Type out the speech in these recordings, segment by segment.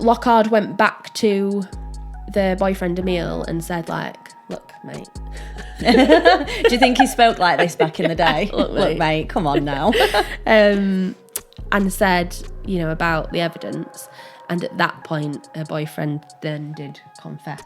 Lockhart went back to the boyfriend Emil and said, like, look, mate. Do you think he spoke like this back in the day? Look, mate, come on now. And said, you know, about the evidence. And at that point, her boyfriend then did confess.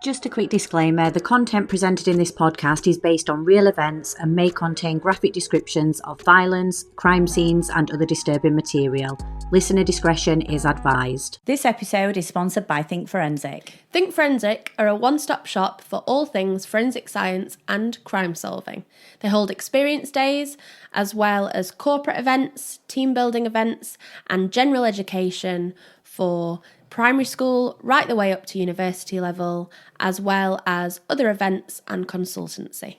Just a quick disclaimer, the content presented in this podcast is based on real events and may contain graphic descriptions of violence, crime scenes and other disturbing material. Listener discretion is advised. This episode is sponsored by Think Forensic. Think Forensic are a one-stop shop for all things forensic science and crime solving. They hold experience days, as well as corporate events, team building events and general education for primary school right the way up to university level, as well as other events and consultancy.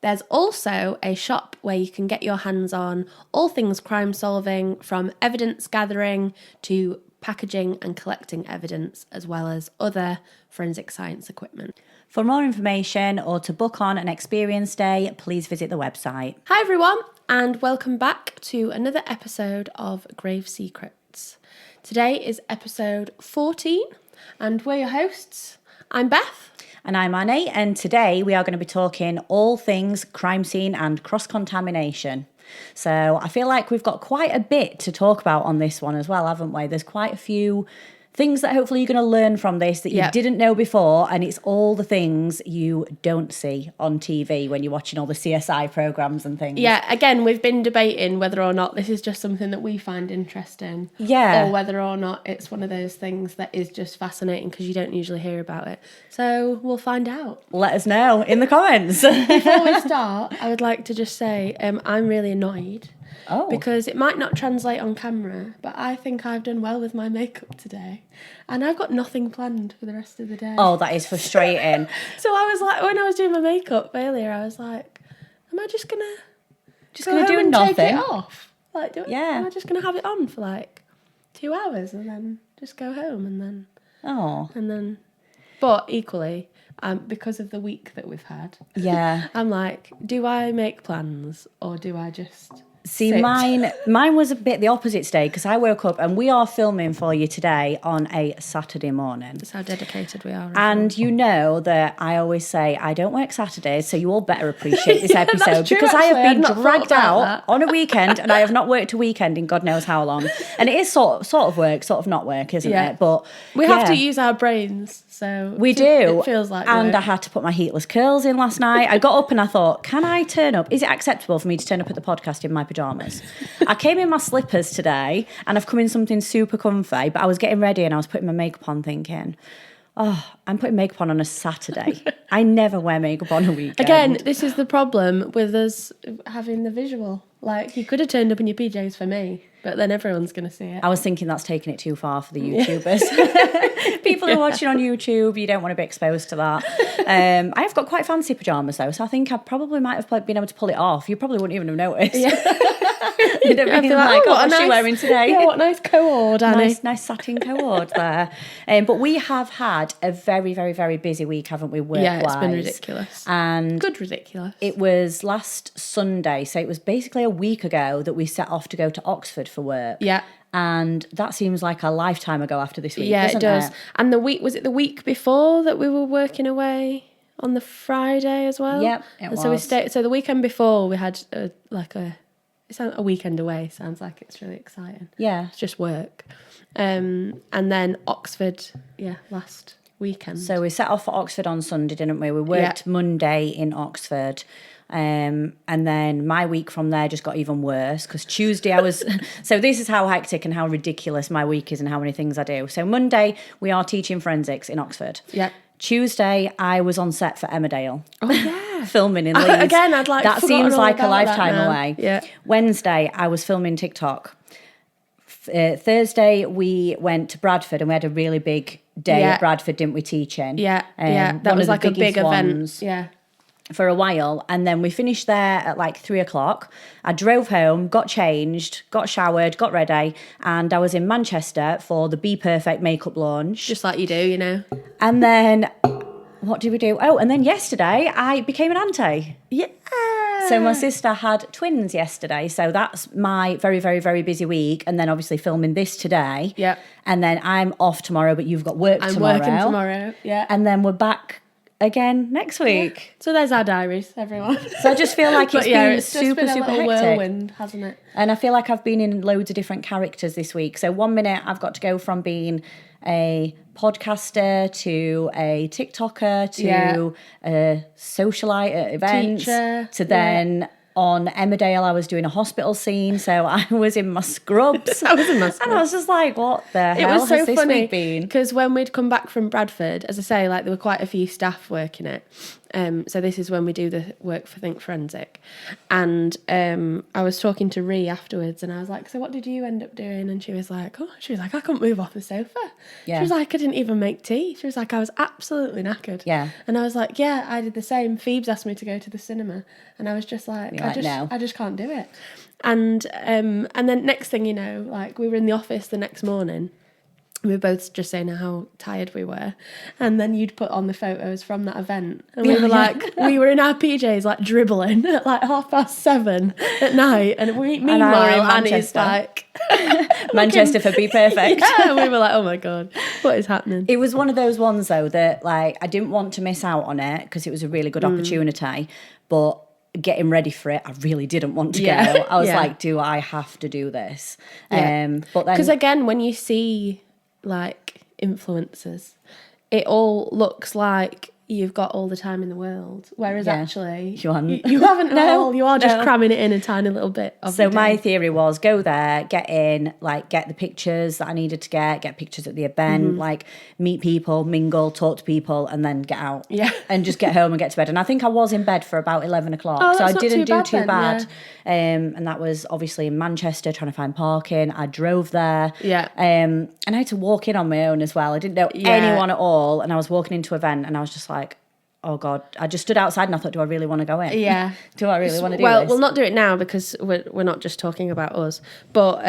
There's also a shop where you can get your hands on all things crime solving, from evidence gathering to packaging and collecting evidence, as well as other forensic science equipment. For more information or to book on an experience day, please visit the website. Hi everyone, and welcome back to another episode of Grave Secrets. Today is episode 14, and we're your hosts. I'm Beth. And I'm Annie, and today we are going to be talking all things crime scene and cross-contamination. So I feel like we've got quite a bit to talk about on this one as well, haven't we? There's quite a few things that hopefully you're going to learn from this that you didn't know before, and it's all the things you don't see on TV when you're watching all the CSI programmes and things. Yeah, again, we've been debating whether or not this is just something that we find interesting. Yeah. Or whether or not it's one of those things that is just fascinating because you don't usually hear about it. So we'll find out. Let us know in the comments. Before we start, I would like to just say I'm really annoyed. Oh. Because it might not translate on camera, but I think I've done well with my makeup today. And I've got nothing planned for the rest of the day. Oh, that is frustrating. So I was like, when I was doing my makeup earlier, I was like, am I just going to do nothing? take it off? Like, Yeah. Am I just going to have it on for like 2 hours and then just go home and then... Oh. And then... But equally, because of the week that we've had, Yeah. I'm like, do I make plans or do I just... See, sit? mine was a bit the opposite today because I woke up and we are filming for you today on a Saturday morning. That's how dedicated we are. And you know that I always say I don't work Saturdays, so you all better appreciate this episode that's true, because I actually. have been I'd not dragged thought about out that. on a weekend and I have not worked a weekend in God knows how long. And it is sort of work, sort of not work, isn't it? But we have to use our brains, so we do. It feels like and work. I had to put my heatless curls in last night. I got up and I thought, can I turn up? Is it acceptable for me to turn up at the podcast in my pajamas? I came in my slippers today and I've come in something super comfy, but I was getting ready and I was putting my makeup on thinking, oh, I'm putting makeup on a Saturday. I never wear makeup on a weekend. Again, this is the problem with us having the visual. Like, you could have turned up in your PJs for me, but then everyone's going to see it. I was thinking that's taking it too far for the YouTubers. People who are watching on YouTube, you don't want to be exposed to that. I have got quite fancy pyjamas though, so I think I probably might have been able to pull it off. You probably wouldn't even have noticed. Yeah. You'd have been like, oh, what's she wearing today? Yeah, what nice co-ord, Annie. Nice satin co-ord there. But we have had a very, very, very busy week, haven't we, work-wise? Yeah, it's been ridiculous. And good ridiculous. It was last Sunday, so it was basically a week ago that we set off to go to Oxford for work. Yeah. And that seems like a lifetime ago after this week, yeah, doesn't it does. it? And was it the week before that we were working on the Friday as well? Yep, it was. So we stayed. So the weekend before we had a weekend away. Sounds like it's really exciting. Yeah, it's just work. And then Oxford, last weekend. So we set off for Oxford on Sunday, didn't we? We worked Monday in Oxford. And then my week from there just got even worse because Tuesday I was... So this is how hectic and how ridiculous my week is and how many things I do. So Monday, we are teaching forensics in Oxford. Yeah. Tuesday, I was on set for Emmerdale. Oh, yeah. Filming in Leeds. Again, I'd like that seems like a lifetime away. Yeah. Wednesday, I was filming TikTok. Thursday, we went to Bradford and we had a really big day at Bradford, didn't we, teaching? Yeah, That was like a big event. Yeah. For a while, and then we finished there at like 3:00. I drove home, got changed, got showered, got ready, and I was in Manchester for the Be Perfect makeup launch. Just like you do, you know. And then, what did we do? Oh, and then yesterday I became an auntie. Yeah. So my sister had twins yesterday. So that's my very, very, very busy week. And then obviously filming this today. Yeah. And then I'm off tomorrow, but you've got work tomorrow. I'm working tomorrow, yeah. And then we're back again next week. Yeah. So there's our diaries, everyone. So I just feel like it's been it's super, just been a super little hectic. whirlwind, hasn't it? And I feel like I've been in loads of different characters this week. So 1 minute I've got to go from being a podcaster to a TikToker to a socialite at events Teacher, to then on Emmerdale I was doing a hospital scene, so I was in my scrubs. I was in my scrubs. And I was just like, what the hell It was so has this funny week been? because when we'd come back from Bradford, as I say, like there were quite a few staff working it. So this is when we do the work for Think Forensic. And I was talking to Ree afterwards and I was like, so what did you end up doing? And she was like, I couldn't move off the sofa. Yeah. She was like, I didn't even make tea. She was like, I was absolutely knackered. Yeah. And I was like, yeah, I did the same. Phoebe's asked me to go to the cinema. And I was just like, no. I just can't do it. And then next thing you know, like we were in the office the next morning. We were both just saying how tired we were. And then you'd put on the photos from that event. And we were like, we were in our PJs, like dribbling at like 7:30 at night. And meanwhile, Annie's like... Manchester for Be Perfect. Yeah, we were like, oh my God, what is happening? It was one of those ones, though, that like I didn't want to miss out on it because it was a really good opportunity. But getting ready for it, I really didn't want to go. I was like, do I have to do this? But then... Because again, when you see... like influencers, it all looks like you've got all the time in the world, whereas actually you haven't at all. You are just cramming it in a tiny little bit of so my theory was go there, get in, like get the pictures that I needed to get pictures at the event, like meet people, mingle, talk to people, and then get out and just get home and get to bed. And I think I was in bed for about 11 o'clock, so I didn't do too bad. And that was obviously in Manchester, trying to find parking. I drove there, and I had to walk in on my own as well. I didn't know anyone at all, and I was walking into an event and I was just like, oh God, I just stood outside and I thought, do I really want to go in? Yeah. Do I really want to do this? Well, we'll not do it now because we're not just talking about us. But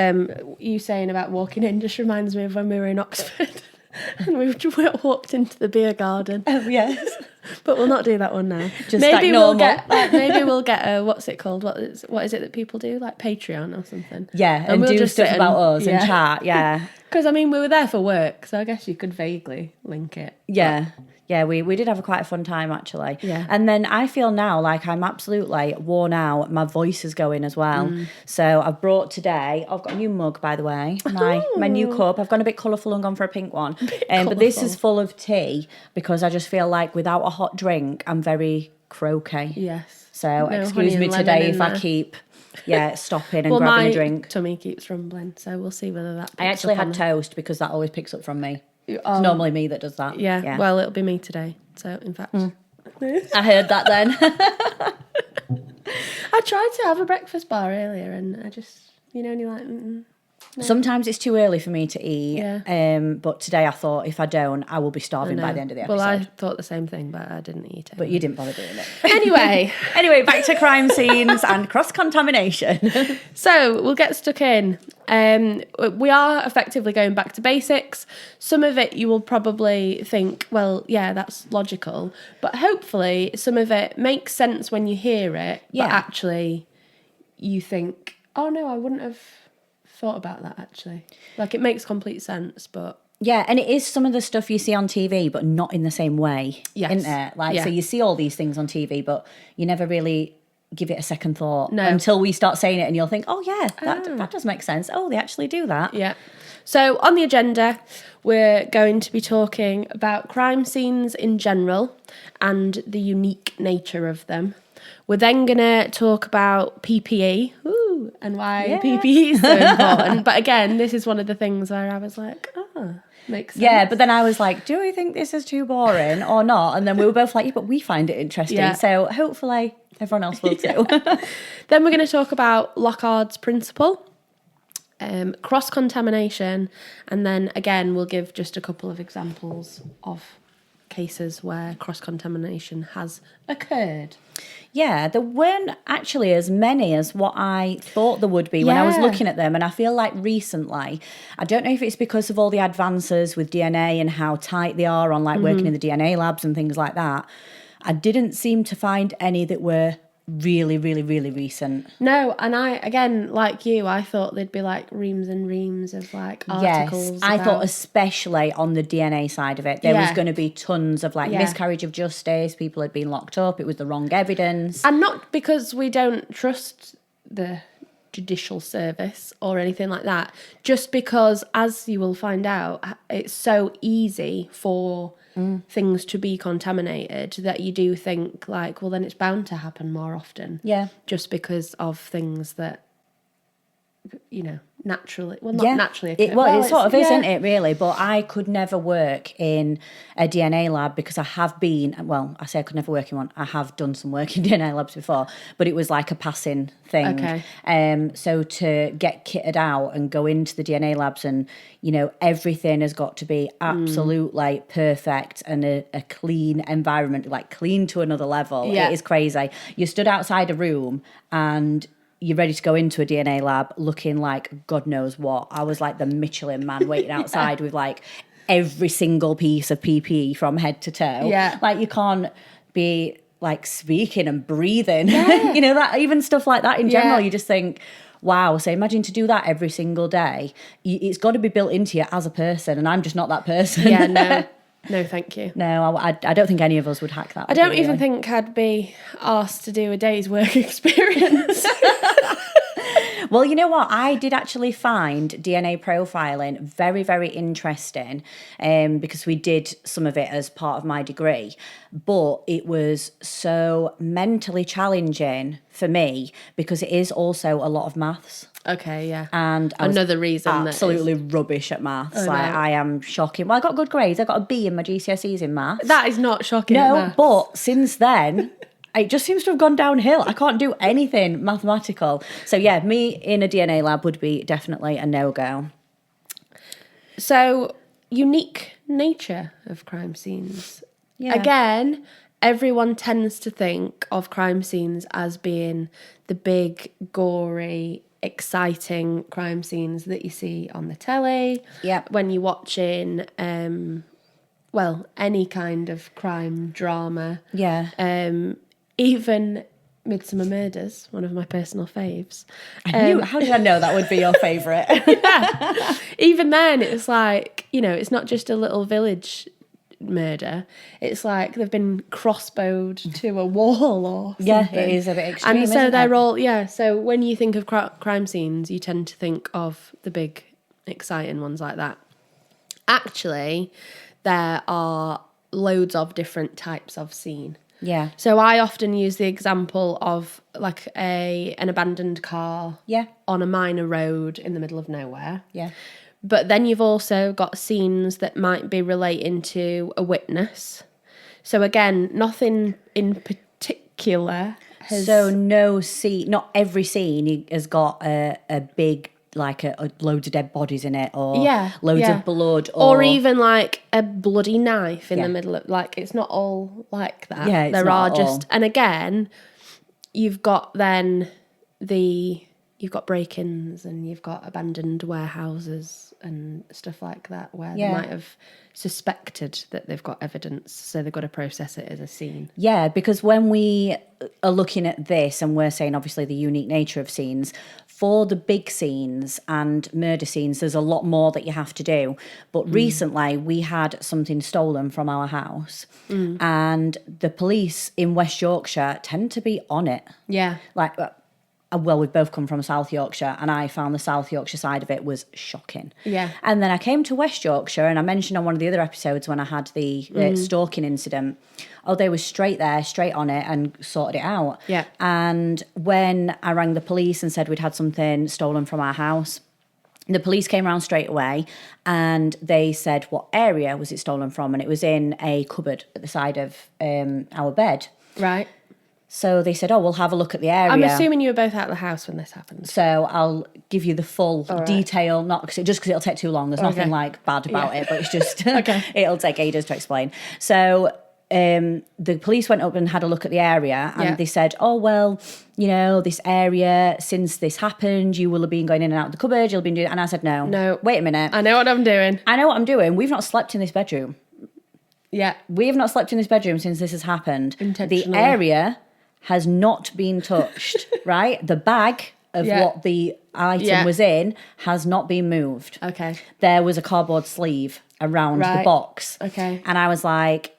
you saying about walking in just reminds me of when we were in Oxford and we walked into the beer garden. Oh, yes. But we'll not do that one now. Just maybe like maybe we'll get a, what's it called? What is it that people do? Like Patreon or something? Yeah, and we'll do stuff about us and chat, Because, I mean, we were there for work, so I guess you could vaguely link it. Yeah. Yeah, we did have quite a fun time, actually. Yeah. And then I feel now like I'm absolutely worn out. My voice is going as well. So I've brought today, I've got a new mug, by the way, my new cup. I've gone a bit colourful and gone for a pink one. But this is full of tea because I just feel like without a hot drink, I'm very croaky. Yes. So excuse me today if I keep... stopping and grabbing a drink. My tummy keeps rumbling, so we'll see whether that picks I actually up had on toast because that always picks up from me. It's normally me that does that. Yeah, well, it'll be me today. So, in fact... I heard that then. I tried to have a breakfast bar earlier and I just, and you're like... No. Sometimes it's too early for me to eat. But today I thought if I don't, I will be starving by the end of the episode. Well, I thought the same thing, but I didn't eat it. But you didn't bother doing it. Anyway, back to crime scenes and cross-contamination. So we'll get stuck in. We are effectively going back to basics. Some of it you will probably think, well, yeah, that's logical. But hopefully some of it makes sense when you hear it. But actually you think, oh no, I wouldn't have thought about that actually. Like it makes complete sense, but... Yeah, and it is some of the stuff you see on TV, but not in the same way, isn't it? So you see all these things on TV, but you never really give it a second thought until we start saying it and you'll think, oh yeah, that does make sense. Oh, they actually do that. Yeah. So on the agenda, we're going to be talking about crime scenes in general and the unique nature of them. We're then going to talk about PPE and why PPE is so important. But again, this is one of the things where I was like, makes sense. Yeah, but then I was like, do we think this is too boring or not? And then we were both like, yeah, but we find it interesting. Yeah. So hopefully everyone else will too. Then we're going to talk about Locard's principle, cross-contamination, and then again, we'll give just a couple of examples of cases where cross-contamination has occurred. Yeah, there weren't actually as many as what I thought there would be when I was looking at them. And I feel like recently, I don't know if it's because of all the advances with DNA and how tight they are on like working in the DNA labs and things like that. I didn't seem to find any that were really, really, really recent. No, and I, again, like you, I thought there'd be like reams and reams of like articles. Yes, I thought especially on the DNA side of it, there was going to be tons of like miscarriage of justice, people had been locked up, it was the wrong evidence. And not because we don't trust the judicial service or anything like that, just because, as you will find out, it's so easy for things to be contaminated that you do think like, well, then it's bound to happen more often. Yeah. Just because of things that, you know, naturally, well, not naturally occur. It sort of isn't it, really? But I could never work in a DNA lab because I have been, well, I say I could never work in one. I have done some work in DNA labs before, but it was like a passing thing. Okay. So to get kitted out and go into the DNA labs and, you know, everything has got to be absolutely perfect and a clean environment, like clean to another level. Yeah. It is crazy. You stood outside a room and you're ready to go into a DNA lab looking like God knows what. I was like the Michelin man waiting outside with like every single piece of PPE from head to toe. Yeah. Like you can't be like speaking and breathing. Yeah. You know, that even stuff like that in general, you just think, wow. So imagine to do that every single day. It's got to be built into you as a person, and I'm just not that person. Yeah, no. No, thank you. No, I don't think any of us would hack that. I don't even think I'd be asked to do a day's work experience. Well, you know what? I did actually find DNA profiling very, very interesting because we did some of it as part of my degree, but it was so mentally challenging for me because it is also a lot of maths. Okay, yeah. And another reason absolutely rubbish at maths. Oh, like no. I am shocking. Well, I got good grades. I got a B in my GCSEs in maths. That is not shocking. at No, maths. but since then, it just seems to have gone downhill. I can't do anything mathematical. So yeah, me in a DNA lab would be definitely a no-go. So, unique nature of crime scenes. Yeah. Again, everyone tends to think of crime scenes as being the big, gory, exciting crime scenes that you see on the telly. Yeah. When you're watching, well, any kind of crime drama. Yeah. Even Midsummer Murders, one of my personal faves. How did I know that would be your favourite? Even then, it's like, you know, it's not just a little village murder. It's like they've been crossbowed to a wall or something. Yeah, it is a bit extreme, and so isn't they're it? all, so when you think of crime scenes, you tend to think of the big, exciting ones like that. Actually, there are loads of different types of scene. Yeah. So I often use the example of like an abandoned car on a minor road in the middle of nowhere. Yeah. But then you've also got scenes that might be relating to a witness. So again, nothing in particular has... So not every scene has got a big, like loads of dead bodies in it or loads of blood. Or even like a bloody knife in the middle of... Like, it's not all like that. Yeah, it's there not are just... all. And again, you've got then you've got break-ins and you've got abandoned warehouses and stuff like that where they might have suspected that they've got evidence, so they've got to process it as a scene. Yeah, because when we are looking at this and we're saying obviously the unique nature of scenes, for the big scenes and murder scenes, there's a lot more that you have to do. But recently we had something stolen from our house and the police in West Yorkshire tend to be on it. Yeah. Like, well, we've both come from South Yorkshire and I found the South Yorkshire side of it was shocking. Yeah. And then I came to West Yorkshire and I mentioned on one of the other episodes when I had the stalking incident, they were straight on it and sorted it out. Yeah. And when I rang the police and said we'd had something stolen from our house, the police came around straight away and they said what area was it stolen from, and it was in a cupboard at the side of our bed. Right. So they said, we'll have a look at the area. I'm assuming you were both out of the house when this happened. So I'll give you the full detail, not because it'll take too long. There's nothing like bad about it, but it's just it'll take ages to explain. So the police went up and had a look at the area, and they said, this area, since this happened, you will have been going in and out of the cupboard. You'll been doing, and I said, no, wait a minute, I know what I'm doing. I know what I'm doing. We've not slept in this bedroom. Yeah, we have not slept in this bedroom since this has happened. Intentionally. The area has not been touched, right? The bag of what the item was in has not been moved. Okay. There was a cardboard sleeve around the box. Okay. And I was like,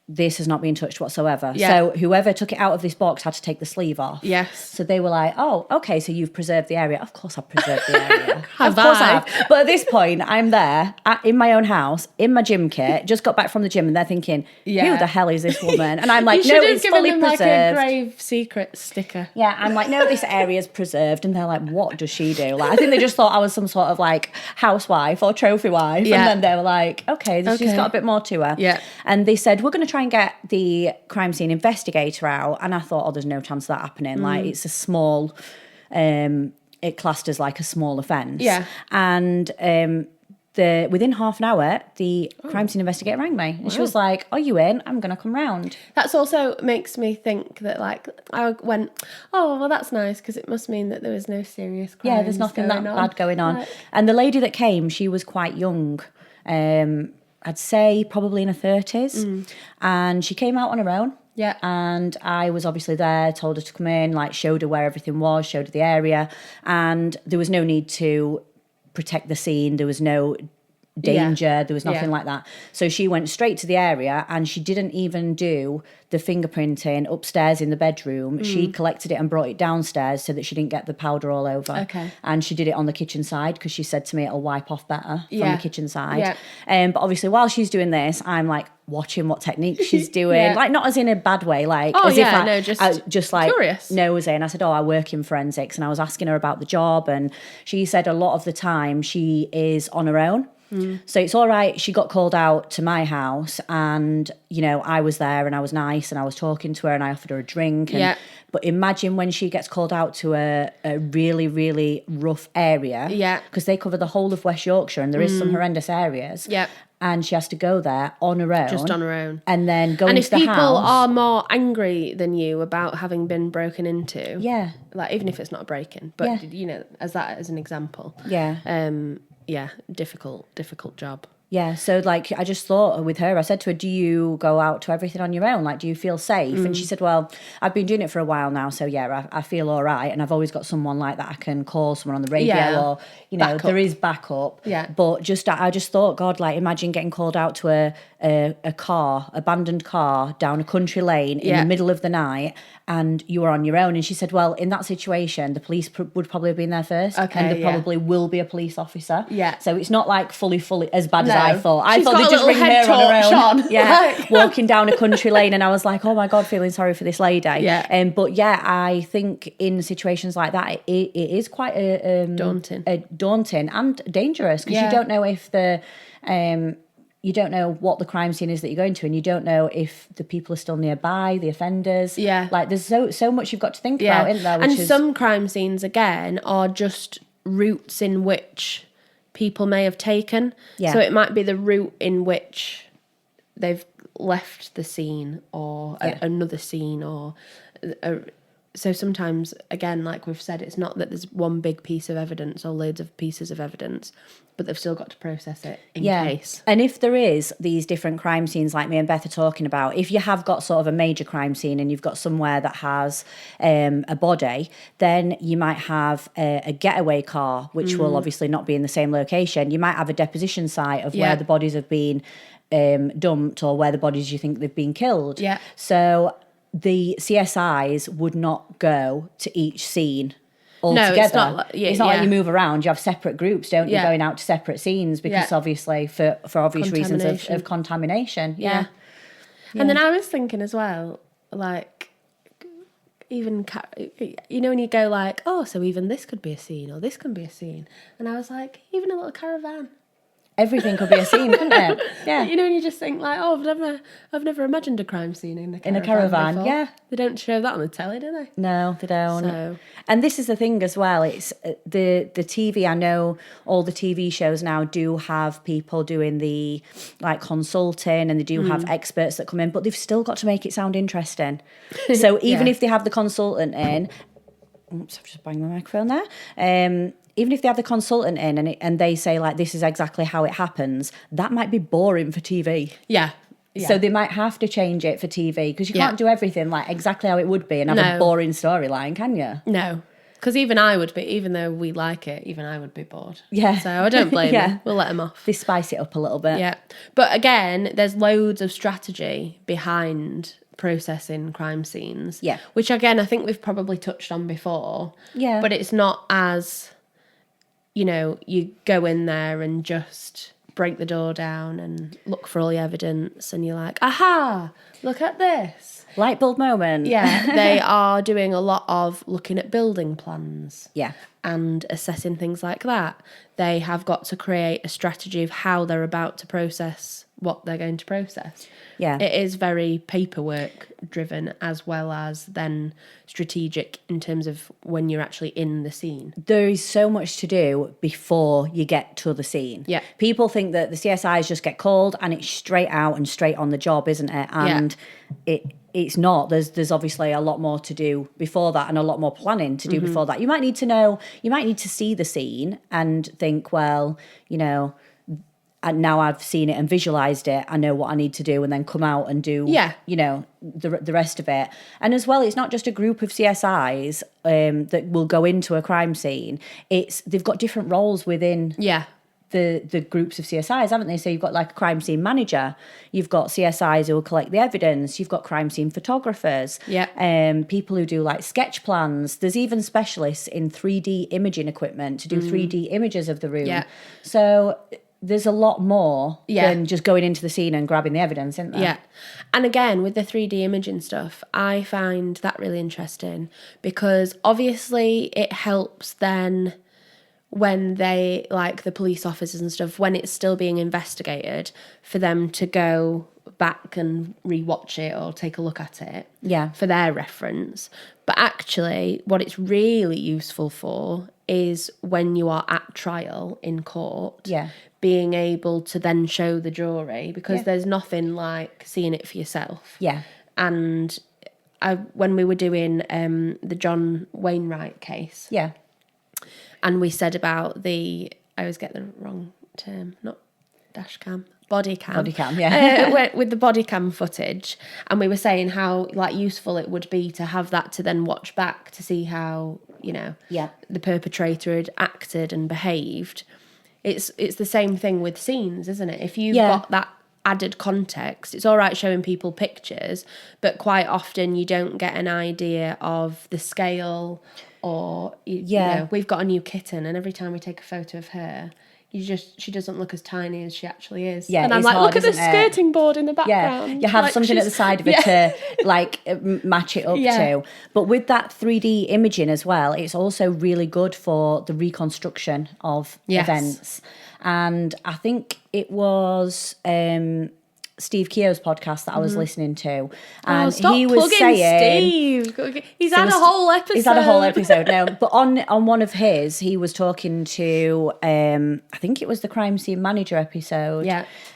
this has not been touched whatsoever. Yeah. So whoever took it out of this box had to take the sleeve off. Yes. So they were like, oh, okay, so you've preserved the area. Of course I've preserved the area. Have of course I? I have. But at this point, I'm there in my own house, in my gym kit, just got back from the gym, and they're thinking, who the hell is this woman? And I'm like, no, it's fully them preserved. Like a grave secret sticker. Yeah, I'm like, no, this area's preserved. And they're like, what does she do? Like, I think they just thought I was some sort of like housewife or trophy wife. Yeah. And then they were like, okay, she's got a bit more to her. Yeah. And they said, we're going to try and get the crime scene investigator out. And I thought, oh, there's no chance of that happening. Like, it's a small, it classed as like a small offence. Yeah. And within half an hour, the crime scene investigator rang me. And she was like, are you in? I'm going to come round. That's also makes me think that, like, I went, oh, well, that's nice, because it must mean that there was no serious crime. Yeah, there's nothing that bad going on. Like, and the lady that came, she was quite young. I'd say probably in her 30s. And she came out on her own. Yeah. And I was obviously there, told her to come in, like showed her where everything was, showed her the area. And there was no need to protect the scene. There was no danger. There was nothing like that. So she went straight to the area, and she didn't even do the fingerprinting upstairs in the bedroom. She collected it and brought it downstairs so that she didn't get the powder all over. Okay. And she did it on the kitchen side because she said to me it'll wipe off better from the kitchen side. Yeah. But obviously while she's doing this, I'm like watching what technique she's doing. Like, not as in a bad way, like as if I just like curious. nosy. And I said, oh, I work in forensics, and I was asking her about the job, and she said a lot of the time she is on her own. So it's all right. She got called out to my house, and, you know, I was there and I was nice and I was talking to her and I offered her a drink. And, but imagine when she gets called out to a really, really rough area. Yeah. Because they cover the whole of West Yorkshire, and there is some horrendous areas. Yeah. And she has to go there on her own. Just on her own. And then go into the house. And if people are more angry than you about having been broken into. Yeah. Like, even if it's not a break-in, but, you know, as an example. Yeah. Yeah, difficult job. Yeah, so like I just thought with her, I said to her, do you go out to everything on your own? Like, do you feel safe? And she said, well, I've been doing it for a while now, so yeah, I feel all right. And I've always got someone like that I can call, someone on the radio, or, you know, there is backup. Yeah. But I just thought, God, like, imagine getting called out to a car, abandoned car down a country lane in the middle of the night, and you were on your own. And she said, well, in that situation, the police would probably have been there first. Okay, and there probably will be a police officer. Yeah. So it's not like fully as bad as I thought. I She's thought got they'd just ring her on her own. Yeah, walking down a country lane, and I was like, oh my God, feeling sorry for this lady. Yeah. But yeah, I think in situations like that, it is quite daunting and dangerous, because you don't know if you don't know what the crime scene is that you're going to, and you don't know if the people are still nearby, the offenders. Yeah. Like, there's so much you've got to think about, isn't there? And some crime scenes, again, are just routes in which people may have taken. Yeah. So it might be the route in which they've left the scene, or another scene, or... So sometimes, again, like we've said, it's not that there's one big piece of evidence or loads of pieces of evidence, but they've still got to process it in case. And if there is these different crime scenes like me and Beth are talking about, if you have got sort of a major crime scene and you've got somewhere that has a body, then you might have a getaway car, which will obviously not be in the same location. You might have a deposition site of where the bodies have been dumped, or where the bodies you think they've been killed. Yeah. So the CSIs would not go to each scene altogether. No, it's not like, it's not like you move around. You have separate groups, don't you, going out to separate scenes, because obviously for obvious reasons of contamination. Yeah. And then I was thinking as well, like, even, you know, when you go like, oh, so even this could be a scene, or this can be a scene. And I was like, even a little caravan. Everything could be a scene, couldn't it? Yeah. You know, and you just think like, oh, I've never imagined a crime scene in a caravan before. Yeah. They don't show that on the telly, do they? No, they don't. And this is the thing as well. It's the TV. I know all the TV shows now do have people doing the like consulting, and they do have experts that come in, but they've still got to make it sound interesting. So even if they have the consultant in, oops, I've just banged my microphone there. Even if they have the consultant in and they say, like, this is exactly how it happens, that might be boring for TV. Yeah. Yeah. So they might have to change it for TV because you Yeah. can't do everything like exactly how it would be and have a No. boring storyline, can you? No. Because even I would be, even though we like it, even I would be bored. Yeah. So I don't blame Yeah. them. We'll let them off. They spice it up a little bit. Yeah. But again, there's loads of strategy behind processing crime scenes. Yeah. Which again, I think we've probably touched on before. Yeah. But it's not as, you go in there and just break the door down and look for all the evidence and you're like, aha, look at this. Light bulb moment. Yeah, they are doing a lot of looking at building plans. Yeah. And assessing things like that. They have got to create a strategy of how they're about to process what they're going to process. Yeah. It is very paperwork driven as well as then strategic in terms of when you're actually in the scene. There is so much to do before you get to the scene. Yeah. People think that the CSIs just get called and it's straight out and straight on the job, isn't it? And it's not. There's obviously a lot more to do before that and a lot more planning to do before that. You might need to see the scene and think, well, and now I've seen it and visualized it, I know what I need to do, and then come out and do, the rest of it. And as well, it's not just a group of CSIs that will go into a crime scene. They've got different roles within the groups of CSIs, haven't they? So you've got like a crime scene manager, you've got CSIs who will collect the evidence, you've got crime scene photographers, people who do like sketch plans. There's even specialists in 3D imaging equipment to do 3D images of the room. Yeah. So there's a lot more than just going into the scene and grabbing the evidence, isn't there? Yeah. And again, with the 3D imaging stuff, I find that really interesting because obviously it helps then when they, like the police officers and stuff, when it's still being investigated, for them to go back and rewatch it or take a look at it for their reference. But actually, what it's really useful for is when you are at trial in court, being able to then show the jury, because there's nothing like seeing it for yourself. Yeah. And when we were doing the John Wainwright case, and we said about I always get the wrong term, not dash cam, body cam. Body cam, yeah. With the body cam footage, and we were saying how useful it would be to have that to then watch back to see how the perpetrator had acted and behaved. It's the same thing with scenes, isn't it? If you've got that added context, it's all right showing people pictures, but quite often you don't get an idea of the scale. Or we've got a new kitten, and every time we take a photo of her, she doesn't look as tiny as she actually is. Yeah, and I'm like, look at the skirting board in the background. Yeah, you have something at the side of it to match it up to. But with that 3D imaging as well, it's also really good for the reconstruction of events. And I think it was Steve Keogh's podcast that I was listening to, and he was saying Steve. He's had a whole episode. He's had a whole episode now, but on one of his, he was talking to I think it was the crime scene manager episode,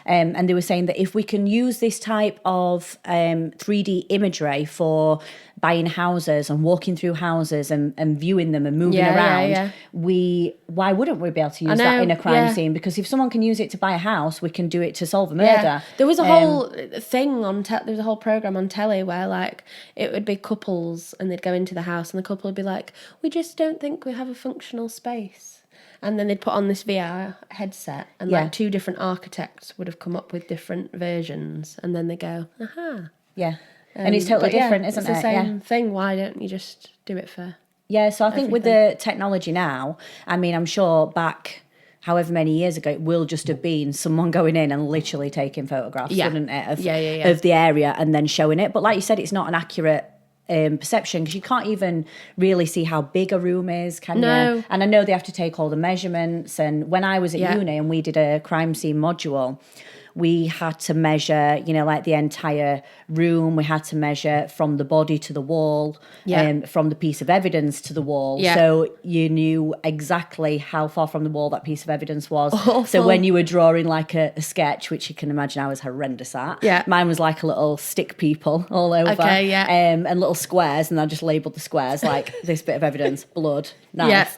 and they were saying that if we can use this type of 3D imagery for buying houses and walking through houses and viewing them and moving around, why wouldn't we be able to use that in a crime scene? Because if someone can use it to buy a house, we can do it to solve a murder. There was a whole thing there was a whole program on telly where it would be couples and they'd go into the house and the couple would be like, we just don't think we have a functional space. And then they'd put on this VR headset and two different architects would have come up with different versions, and then they go, aha. Yeah. And it's totally different, isn't it? It's the same thing. Why don't you just do it for so I think with the technology now, I mean, I'm sure back however many years ago, it will just have been someone going in and literally taking photographs, wouldn't it, of the area and then showing it. But like you said, it's not an accurate perception because you can't even really see how big a room is, can you? And I know they have to take all the measurements. And when I was at uni and we did a crime scene module, we had to measure, the entire room. We had to measure from the body to the wall, from the piece of evidence to the wall. Yeah. So you knew exactly how far from the wall that piece of evidence was. Awful. So when you were drawing a sketch, which you can imagine I was horrendous at, mine was like a little stick people all over. Okay, and little squares, and I just labelled the squares like this bit of evidence, blood, knife,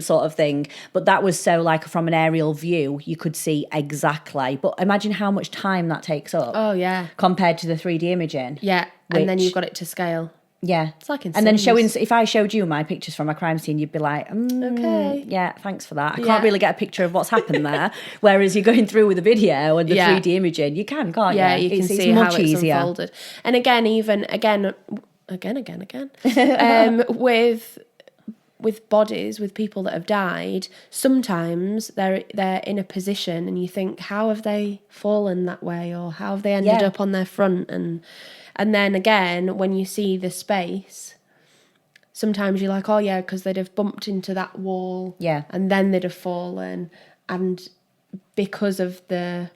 sort of thing. But that was so from an aerial view, you could see exactly. But imagine imagine how much time that takes up. Oh, yeah. Compared to the 3D imaging. Yeah, and then you've got it to scale. Yeah. It's like in And then Sims. if I showed you my pictures from a crime scene, you'd be like, Okay. yeah, thanks for that. I Yeah. can't really get a picture of what's happened there. Whereas you're going through with the video and the Yeah. 3D imaging, you can't you? Yeah, you can it's see much how it's easier. unfolded. And again, with bodies, with people that have died, sometimes they're in a position and you think, how have they fallen that way, or how have they ended up on their front? And then again, when you see the space, sometimes you're like, oh yeah, because they'd have bumped into that wall, and then they'd have fallen, and because of the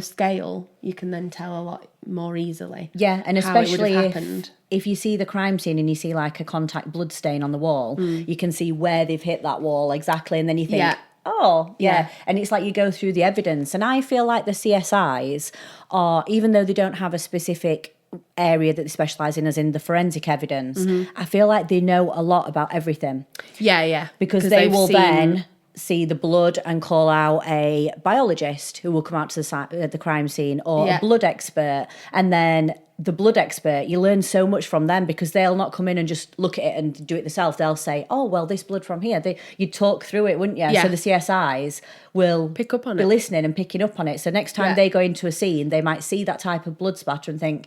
scale, you can then tell a lot more easily. Yeah, and how it would especially have happened. if you see the crime scene and you see like a contact blood stain on the wall, you can see where they've hit that wall exactly, and then you think, oh, yeah. And it's like you go through the evidence. And I feel like the CSIs are, even though they don't have a specific area that they specialise in, as in the forensic evidence, I feel like they know a lot about everything. Yeah. Because they will then see the blood and call out a biologist who will come out to the crime scene, or a blood expert. And then the blood expert, you learn so much from them, because they'll not come in and just look at it and do it themselves. They'll say, oh, well, this blood from here. You'd talk through it, wouldn't you? Yeah. So the CSIs will pick up on be it, listening and picking up on it. So next time they go into a scene, they might see that type of blood spatter and think,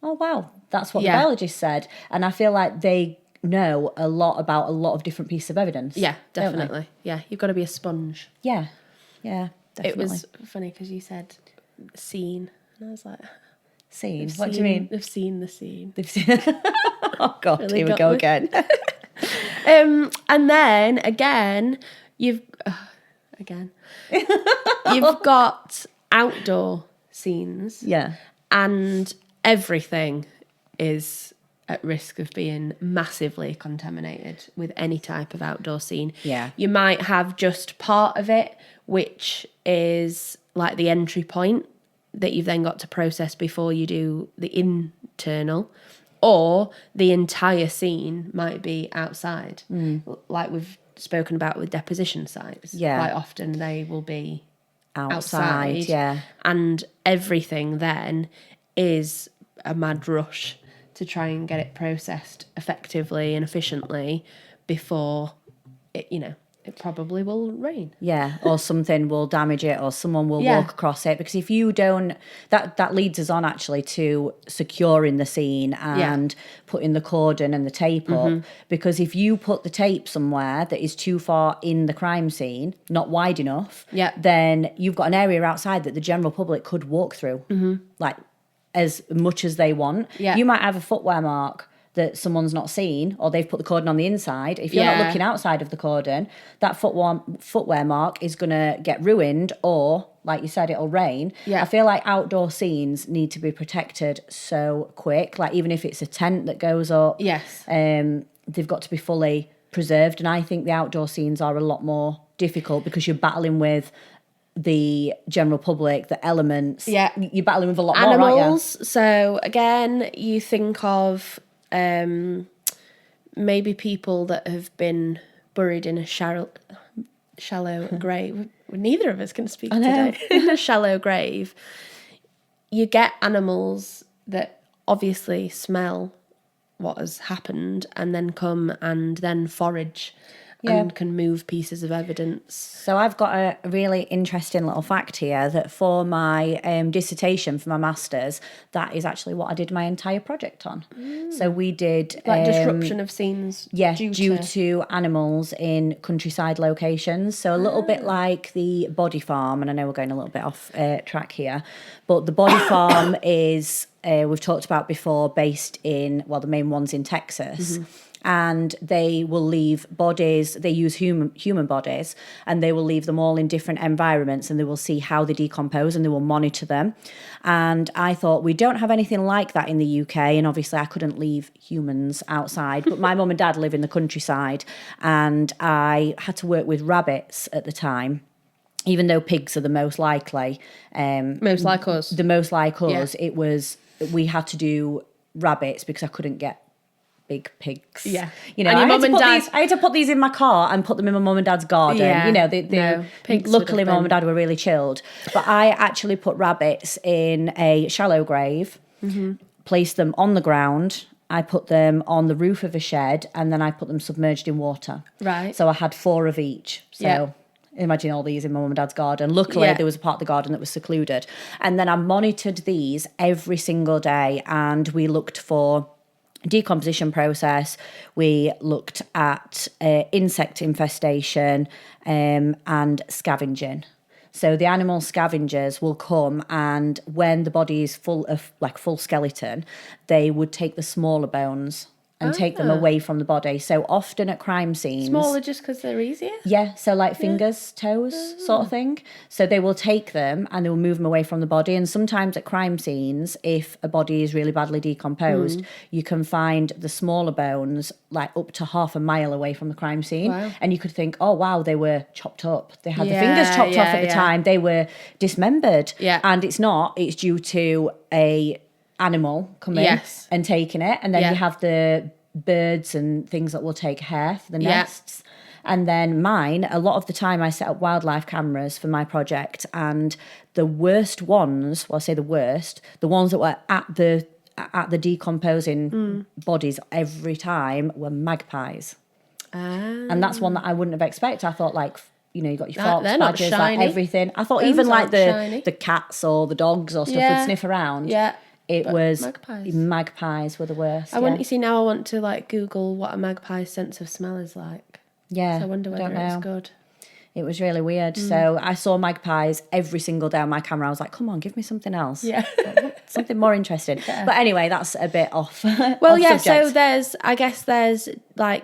oh, wow, that's what the biologist said. And I feel like they know a lot about a lot of different pieces of evidence. Yeah, definitely. Yeah, you've got to be a sponge. Yeah, definitely. It was funny because you said scene, and I was like, scene? What do you mean? They've seen the scene. They've seen. Oh God, Really here we go again. And then again, you've got outdoor scenes. Yeah. And everything is at risk of being massively contaminated with any type of outdoor scene. Yeah. You might have just part of it, which is like the entry point that you've then got to process before you do the internal, or the entire scene might be outside. Like we've spoken about with deposition sites. Yeah. Quite often they will be outside. Yeah. And everything then is a mad rush to try and get it processed effectively and efficiently before it, it probably will rain. Yeah, or something will damage it, or someone will walk across it. Because if you don't, that leads us on actually to securing the scene and putting the cordon and the tape up. Because if you put the tape somewhere that is too far in the crime scene, not wide enough, then you've got an area outside that the general public could walk through, like as much as they want. Yeah. You might have a footwear mark that someone's not seen, or they've put the cordon on the inside. If you're not looking outside of the cordon, that footwear mark is going to get ruined, or, like you said, it'll rain. Yeah. I feel like outdoor scenes need to be protected so quick. Like, even if it's a tent that goes up, they've got to be fully preserved. And I think the outdoor scenes are a lot more difficult because you're battling with the general public, the elements. Yeah. You're battling with a lot Animals. more, aren't you? So, again, you think of maybe people that have been buried in a shallow grave. Neither of us can speak today. In a shallow grave. You get animals that obviously smell what has happened and then come and then forage and can move pieces of evidence. So I've got a really interesting little fact here that for my dissertation for my master's, that is actually what I did my entire project on. So we did like disruption of scenes due to animals in countryside locations. So a little bit like the body farm, and I know we're going a little bit off track here, but the body farm is, we've talked about before, based in, well, the main one's in Texas. And they will leave bodies, they use human bodies, and they will leave them all in different environments, and they will see how they decompose, and they will monitor them. And I thought, we don't have anything like that in the UK, and obviously I couldn't leave humans outside, but my mum and dad live in the countryside, and I had to work with rabbits at the time. Even though pigs are the most likely. Most like us. It was, we had to do rabbits because I couldn't get big pigs. Yeah. You know, And your I had mum and dad... I had to put these in my car and put them in my mum and dad's garden. Yeah. You know, Pigs luckily would my have mum and dad were really chilled. But I actually put rabbits in a shallow grave, placed them on the ground. I put them on the roof of a shed, and then I put them submerged in water. Right. So I had 4 of each. So Yeah. imagine all these in my mum and dad's garden. Luckily, Yeah. there was a part of the garden that was secluded. And then I monitored these every single day, and we looked for decomposition process. We looked at insect infestation and scavenging. So the animal scavengers will come, and when the body is full of full skeleton, they would take the smaller bones and take them away from the body. So often at crime scenes... Smaller just because they're easier? Yeah, so like fingers, toes sort of thing. So they will take them and they will move them away from the body. And sometimes at crime scenes, if a body is really badly decomposed, you can find the smaller bones like up to half a mile away from the crime scene. Wow. And you could think, oh, wow, they were chopped up. They had the fingers Yeah, chopped off yeah, at the yeah. time. They were dismembered. Yeah. And it's not. It's due to a animal coming Yes. and taking it. And then Yeah. you have the birds and things that will take hair for the Yeah. nests. And then mine, a lot of the time I set up wildlife cameras for my project, and the worst ones, well, I say the worst, the ones that were at the decomposing bodies every time were magpies. And that's one that I wouldn't have expected. I thought you know, you got your fox, they're not badgers, shiny. everything. I thought Those even aren't shiny. the cats or the dogs or stuff Yeah. would sniff around. Yeah. It But was magpies. magpies were the worst. I want, you see, now I want to Google what a magpie's sense of smell is like. Yeah, So I wonder whether it's good. It was really weird. So I saw magpies every single day on my camera. I was like, come on, give me something else. Yeah. Something more interesting. Yeah. But anyway, that's a bit off. Well, off yeah, subject. so there's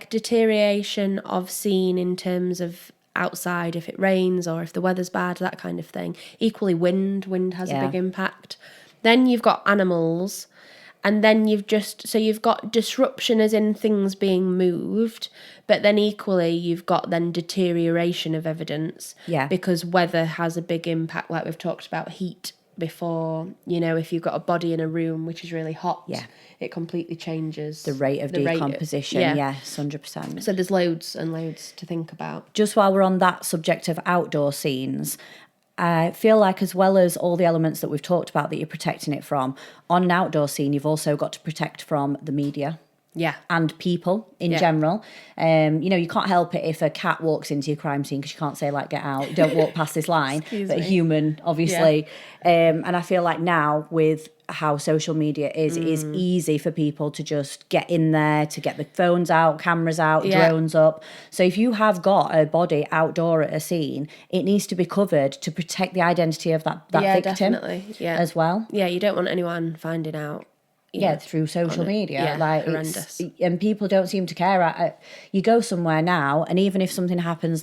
deterioration of scene in terms of outside, if it rains or if the weather's bad, that kind of thing. Equally wind has a Yeah. big impact. Then you've got animals, and then you've got disruption as in things being moved, but then equally you've got then deterioration of evidence. Yeah. Because weather has a big impact, like we've talked about heat before. You know, if you've got a body in a room which is really hot, Yeah. it completely changes the rate of decomposition. Yes, 100%. So there's loads and loads to think about. Just while we're on that subject of outdoor scenes, I feel like as well as all the elements that we've talked about that you're protecting it from, on an outdoor scene, you've also got to protect from the media. Yeah. And people in Yeah. general. You know, you can't help it if a cat walks into your crime scene because you can't say, get out, don't walk past this line. Excuse but a me. human, obviously. And I feel like now with how social media is, it is easy for people to just get in there, to get the phones out, cameras out, Yeah. drones up. So if you have got a body outdoor at a scene, it needs to be covered to protect the identity of that victim as well. Yeah, you don't want anyone finding out. Yeah, through social media. Yeah, horrendous. And people don't seem to care. You go somewhere now, and even if something happens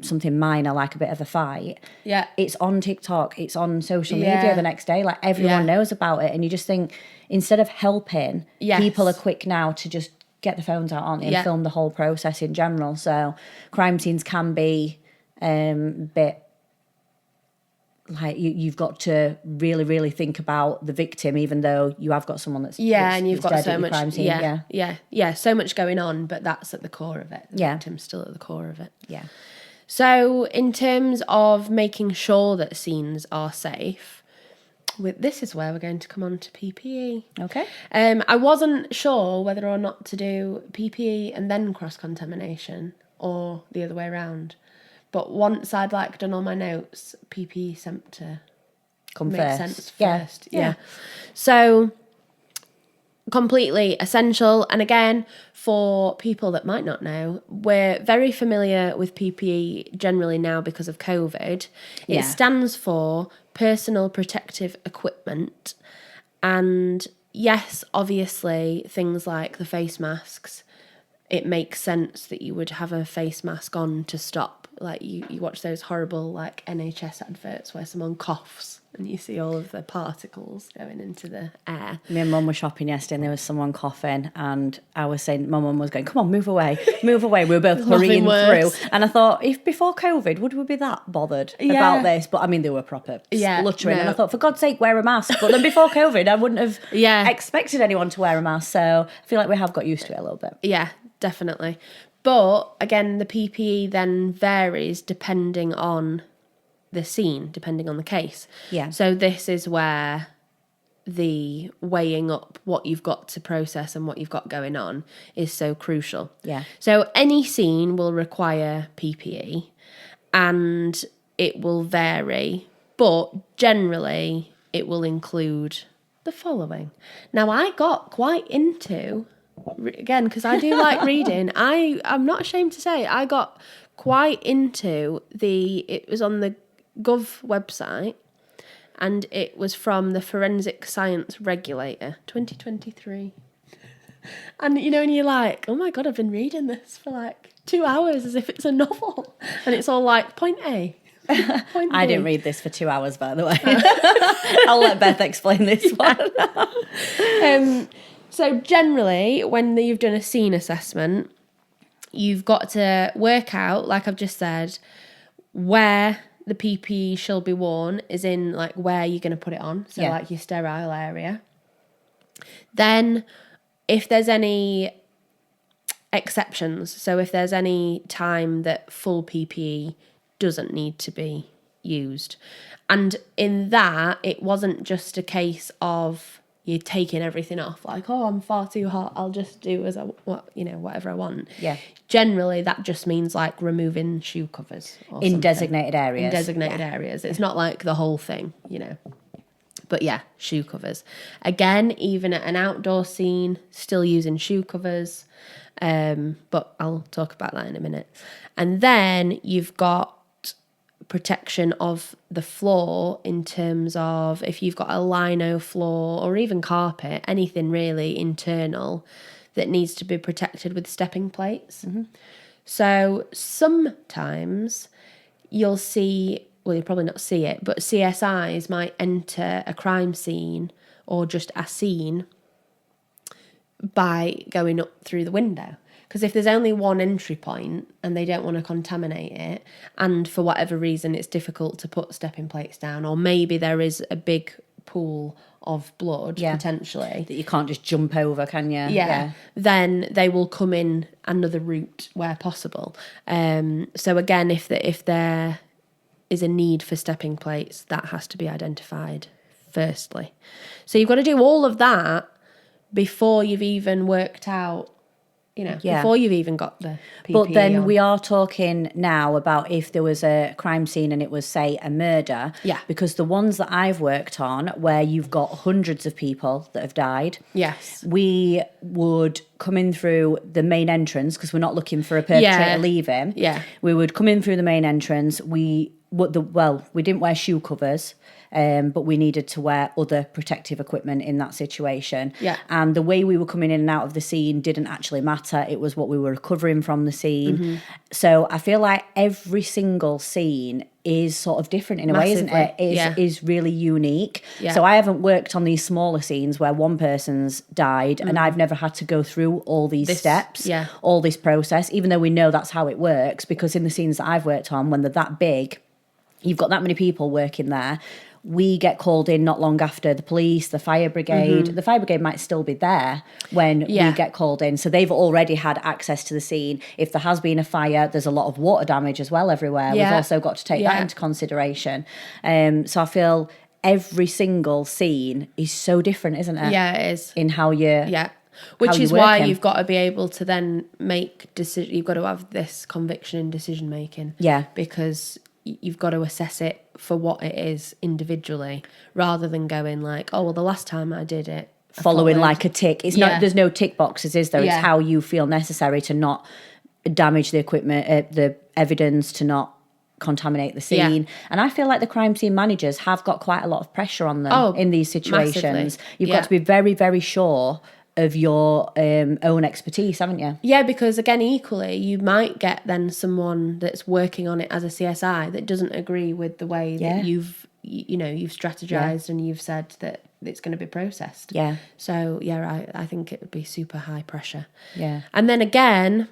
something minor, like a bit of a fight, Yeah. it's on TikTok, it's on social Yeah. media the next day. Everyone Yeah. knows about it. And you just think, instead of helping, Yes. people are quick now to just get the phones out, aren't they, and Yeah. film the whole process in general. So crime scenes can be a bit... you've got to really, really think about the victim, even though you have got someone that's And you've got dead so at your much, crime scene. so much going on, but that's at the core of it. The Yeah. victim's still at the core of it. Yeah. So in terms of making sure that scenes are safe, this is where we're going to come on to PPE. Okay. I wasn't sure whether or not to do PPE and then cross-contamination or the other way around. But once I'd done all my notes, PPE seemed to make first. sense Yeah. first. Yeah. So completely essential. And again, for people that might not know, we're very familiar with PPE generally now because of COVID. Yeah. It stands for personal protective equipment. And yes, obviously, things like the face masks, it makes sense that you would have a face mask on to stop like you watch those horrible like NHS adverts where someone coughs and you see all of the particles going into the air. Me and Mum were shopping yesterday and there was someone coughing and I was saying, my mum was going, come on, move away, move away. We were both hurrying through. And I thought, if before COVID, would we be that bothered about this? But I mean, they were proper spluttering. And I thought, for God's sake, wear a mask. But then before COVID, I wouldn't have expected anyone to wear a mask. So I feel like we have got used to it a little bit. Yeah, definitely. But again, the PPE then varies depending on the scene, depending on the case. Yeah. So this is where the weighing up what you've got to process and what you've got going on is so crucial. Yeah. So any scene will require PPE and it will vary, but generally it will include the following. Now, I got quite into, again, because I do like reading, I'm not ashamed to say, I got quite into it was on the Gov website, and it was from the Forensic Science Regulator 2023. And you know, and you're like, oh my God, I've been reading this for like 2 hours as if it's a novel, and it's all like point A, point B. I didn't read this for 2 hours, by the way. I'll let Beth explain this one. So generally, when you've done a scene assessment, you've got to work out, like I've just said, where the PPE shall be worn, is in like where you're going to put it on. So like your sterile area. Then if there's any exceptions, so if there's any time that full PPE doesn't need to be used. And in that, it wasn't just a case of you're taking everything off, like, oh, I'm far too hot, I'll just do whatever I want. Yeah. Generally, that just means like removing shoe covers or in something. designated areas. In designated areas. It's not like the whole thing, you know. But yeah, shoe covers. Again, even at an outdoor scene, still using shoe covers. But I'll talk about that in a minute. And then you've got protection of the floor in terms of if you've got a lino floor or even carpet, anything really internal that needs to be protected with stepping plates. Mm-hmm. So sometimes you'll see, well, you'll probably not see it, but CSIs might enter a crime scene or just a scene by going up through the window. Because if there's only one entry point and they don't want to contaminate it, and for whatever reason it's difficult to put stepping plates down, or maybe there is a big pool of blood potentially that you can't just jump over, can you? Yeah. Then they will come in another route where possible. So again, if there is a need for stepping plates, that has to be identified firstly. So you've got to do all of that before you've even worked out, before you've even got the PPE But then on. we are talking now about if there was a crime scene and it was, say, a murder. Yeah. Because the ones that I've worked on where you've got hundreds of people that have died. Yes. We would come in through the main entrance because we're not looking for a perpetrator leaving. Yeah. We would come in through the main entrance. We didn't wear shoe covers. But we needed to wear other protective equipment in that situation. Yeah. And the way we were coming in and out of the scene didn't actually matter. It was what we were recovering from the scene. Mm-hmm. So I feel like every single scene is sort of different in a way, isn't it? Is really unique. Yeah. So I haven't worked on these smaller scenes where one person's died and I've never had to go through all these steps, all this process, even though we know that's how it works, because in the scenes that I've worked on, when they're that big, you've got that many people working there. We get called in not long after the police, the fire brigade. Mm-hmm. The fire brigade might still be there when we get called in. So they've already had access to the scene. If there has been a fire, there's a lot of water damage as well everywhere. Yeah. We've also got to take that into consideration. So I feel every single scene is so different, isn't it? Yeah, it is. In how you're... Yeah. Which is why you've got to be able to then make decisions. You've got to have this conviction in decision making. Yeah. Because you've got to assess it for what it is individually, rather than going like, oh, well, the last time I did it, following like a tick. It's not. There's no tick boxes, is there? It's how you feel necessary to not damage the equipment, the evidence, to not contaminate the scene. Yeah. And I feel like the crime scene managers have got quite a lot of pressure on them in these situations. Massively. You've got to be very, very sure of your own expertise, haven't you? Yeah, because again, equally, you might get then someone that's working on it as a CSI that doesn't agree with the way that you've strategized and you've said that it's going to be processed. Yeah. So, yeah, I think it would be super high pressure. Yeah. And then again,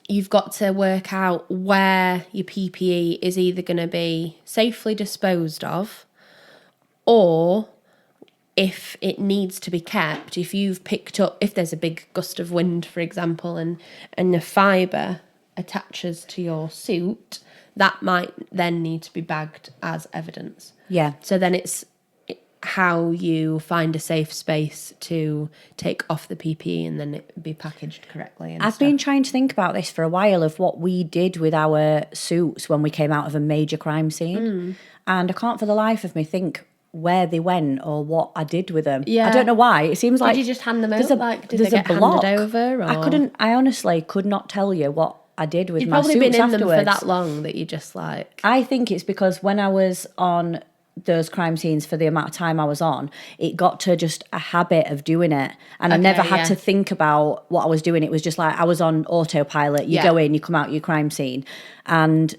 you've got to work out where your PPE is either going to be safely disposed of, or if it needs to be kept, if you've picked up, if there's a big gust of wind, for example, and the fibre attaches to your suit, that might then need to be bagged as evidence. Yeah. So then it's how you find a safe space to take off the PPE and then it be packaged correctly. I've been trying to think about this for a while, of what we did with our suits when we came out of a major crime scene. And I can't for the life of me think where they went or what I did with them. Yeah. I don't know why. It seems like... Did you just hand them over? Like, did they there's get a block. handed over? Or? I honestly could not tell you what I did with You've my probably suits been in afterwards. them for that long that you just like... I think it's because when I was on those crime scenes, for the amount of time I was on, it got to just a habit of doing it. And I never had to think about what I was doing. It was just like I was on autopilot. You go in, you come out your crime scene. And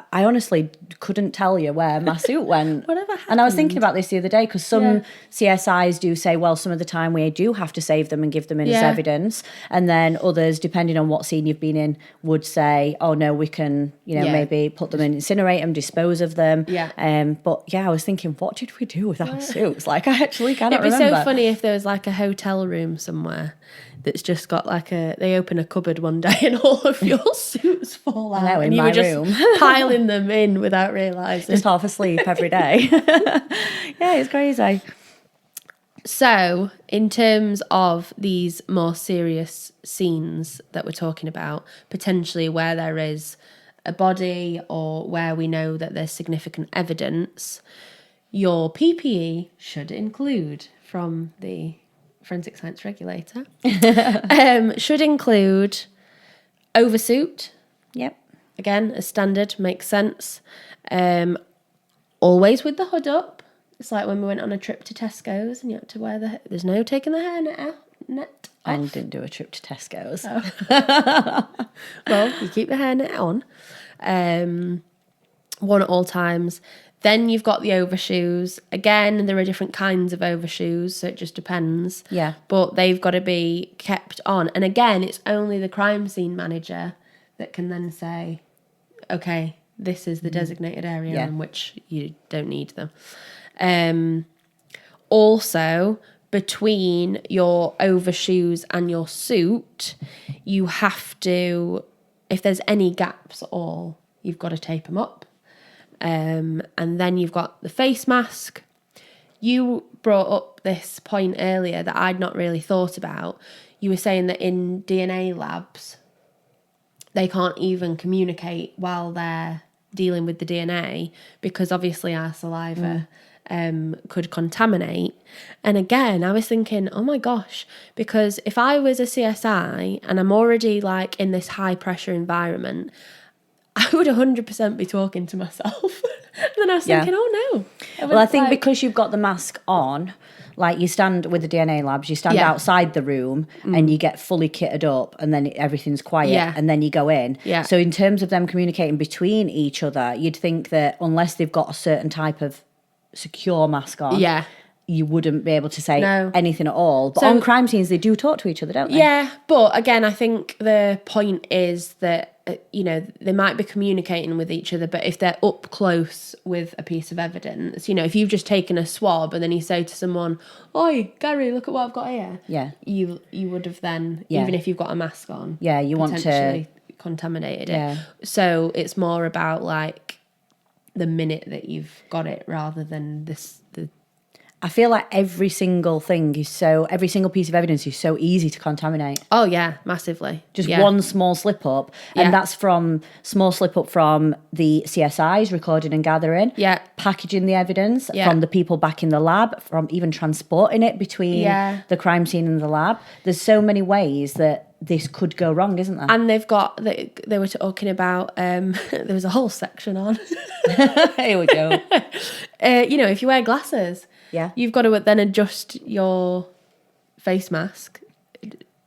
I honestly couldn't tell you where my suit went. Whatever happened? And I was thinking about this the other day, because some CSIs do say, well, some of the time we do have to save them and give them in as evidence. And then others, depending on what scene you've been in, would say, oh, no, we can, maybe put them in, incinerate them, dispose of them. Yeah. But I was thinking, what did we do with our suits? Like, I actually cannot remember. It'd be so funny if there was like a hotel room somewhere that's just got like they open a cupboard one day and all of your suits fall out. I know, in and you my were just room. piling them in without realising. Just half asleep every day. Yeah, it's crazy. So, in terms of these more serious scenes that we're talking about, potentially where there is a body or where we know that there's significant evidence, your PPE should include, from the Forensic Science Regulator, should include oversuit. Yep. Again, as standard, makes sense. Always with the hood up. It's like when we went on a trip to Tesco's and you had to wear there's no taking the hairnet off. I didn't do a trip to Tesco's. Oh. Well, you keep the hairnet on. One at all times. Then you've got the overshoes. Again, there are different kinds of overshoes, so it just depends. Yeah. But they've got to be kept on. And again, it's only the crime scene manager that can then say, okay, this is the designated area in which you don't need them. Also, between your overshoes and your suit, you have to, if there's any gaps at all, you've got to tape them up. And then you've got the face mask. You brought up this point earlier that I'd not really thought about. You were saying that in DNA labs, they can't even communicate while they're dealing with the DNA because obviously our saliva could contaminate. And again, I was thinking, oh my gosh, because if I was a CSI and I'm already like in this high pressure environment, I would 100% be talking to myself. And then I was thinking, oh no. Well, I think because you've got the mask on, like you stand with the DNA labs, you stand outside the room and you get fully kitted up and then everything's quiet and then you go in. Yeah. So in terms of them communicating between each other, you'd think that unless they've got a certain type of secure mask on, you wouldn't be able to say anything at all. But on crime scenes, they do talk to each other, don't they? Yeah, but again, I think the point is that, they might be communicating with each other, but if they're up close with a piece of evidence, if you've just taken a swab and then you say to someone, oi, Gary, look at what I've got here. Yeah. You would have then, even if you've got a mask on, you want to contaminated it. So it's more about like the minute that you've got it rather than the I feel like every single piece of evidence is so easy to contaminate. Oh yeah, massively. Just one small slip up. And that's from small slip up from the CSIs recording and gathering. Yeah. Packaging the evidence from the people back in the lab, from even transporting it between the crime scene and the lab. There's so many ways that this could go wrong, isn't there? And they were talking about, there was a whole section on. Here we go. If you wear glasses, you've got to then adjust your face mask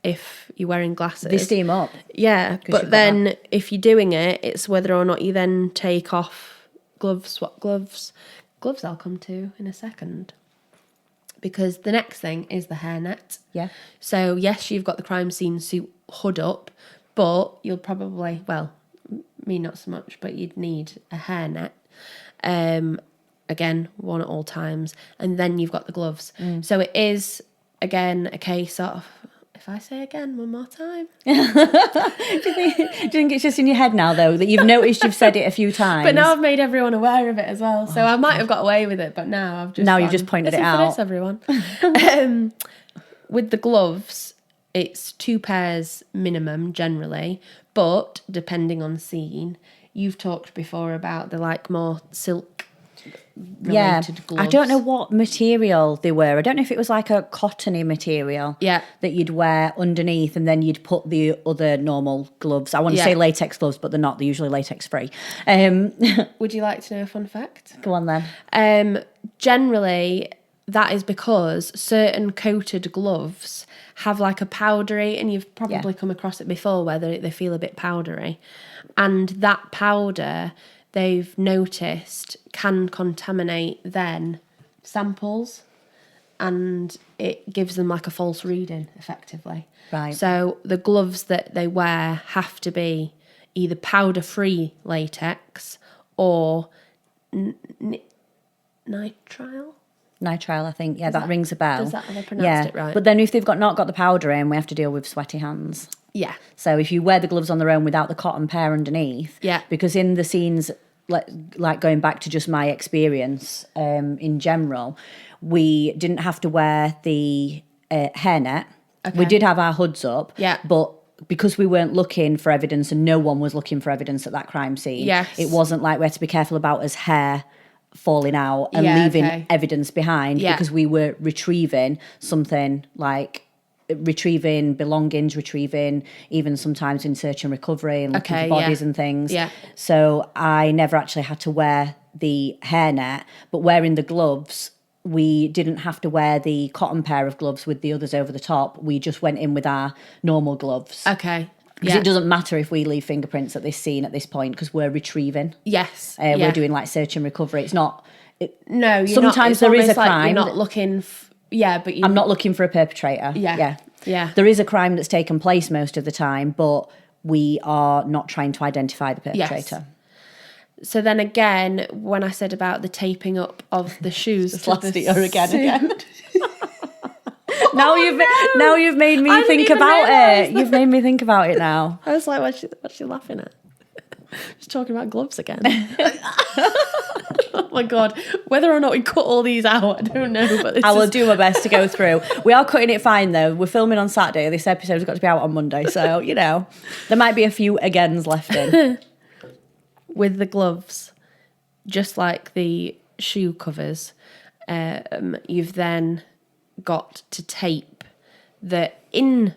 if you're wearing glasses. They steam up. Yeah, but then if you're doing it, it's whether or not you then take off gloves, swap gloves. Gloves I'll come to in a second. Because the next thing is the hairnet. Yeah. So, yes, you've got the crime scene suit hood up, but you'll probably, well, me not so much, but you'd need a hairnet. Again, one at all times. And then you've got the gloves. So it is, again, a case of, if I say again one more time. Do you think it's just in your head now, though, that you've noticed you've said it a few times? But now I've made everyone aware of it as well. So I might have got away with it, but now I've just you've just pointed it Listen out. for this, everyone. With the gloves, it's 2 pairs minimum generally, but depending on scene, you've talked before about the like more silk related gloves. I don't know what material they were. I don't know if it was like a cottony material that you'd wear underneath and then you'd put the other normal gloves. I want to say latex gloves, but they're not. They're usually latex free. Would you like to know a fun fact? Go on then. Generally, that is because certain coated gloves have like a powdery, and you've probably come across it before, where they feel a bit powdery. And that powder, they've noticed, can contaminate then samples, and it gives them like a false reading, effectively. Right. So the gloves that they wear have to be either powder-free latex or nitrile. Nitrile, I think. Yeah, that rings a bell. Is that how they pronounced it right? But then if they've not got the powder in, we have to deal with sweaty hands. Yeah. So if you wear the gloves on their own without the cotton pair underneath, because in the scenes, like going back to just my experience in general, we didn't have to wear the hairnet. Okay. We did have our hoods up, but because we weren't looking for evidence and no one was looking for evidence at that crime scene, it wasn't like we had to be careful about his hair falling out and leaving evidence behind because we were retrieving something like retrieving belongings, retrieving even sometimes in search and recovery and looking for bodies and things. Yeah. So I never actually had to wear the hairnet, but wearing the gloves, we didn't have to wear the cotton pair of gloves with the others over the top. We just went in with our normal gloves. Okay. Because it doesn't matter if we leave fingerprints at this scene at this point because we're retrieving. Yes. We're doing like search and recovery. It's not... No, you're sometimes not, there is a like crime. You're not looking... but I'm not looking for a perpetrator. Yeah. There is a crime that's taken place most of the time, but we are not trying to identify the perpetrator. Yes. So then again, when I said about the taping up of the shoes... Just last year again. Now you've made me think about it. You've made me think about it now. I was like, what's she laughing at? Just talking about gloves again. Oh my God. Whether or not we cut all these out, I don't know. But I will do my best to go through. We are cutting it fine though. We're filming on Saturday. This episode's got to be out on Monday. So, there might be a few agains left in. With the gloves, just like the shoe covers, you've then got to tape the inner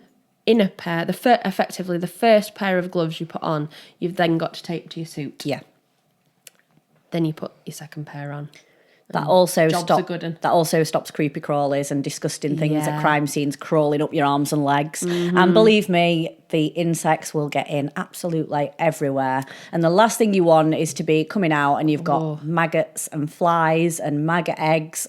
pair, effectively the first pair of gloves you put on, you've then got to tape to your suit. Yeah. Then you put your second pair on. That also stops creepy crawlies and disgusting things at crime scenes crawling up your arms and legs. Mm-hmm. And believe me, the insects will get in absolutely everywhere. And the last thing you want is to be coming out and you've got maggots and flies and maggot eggs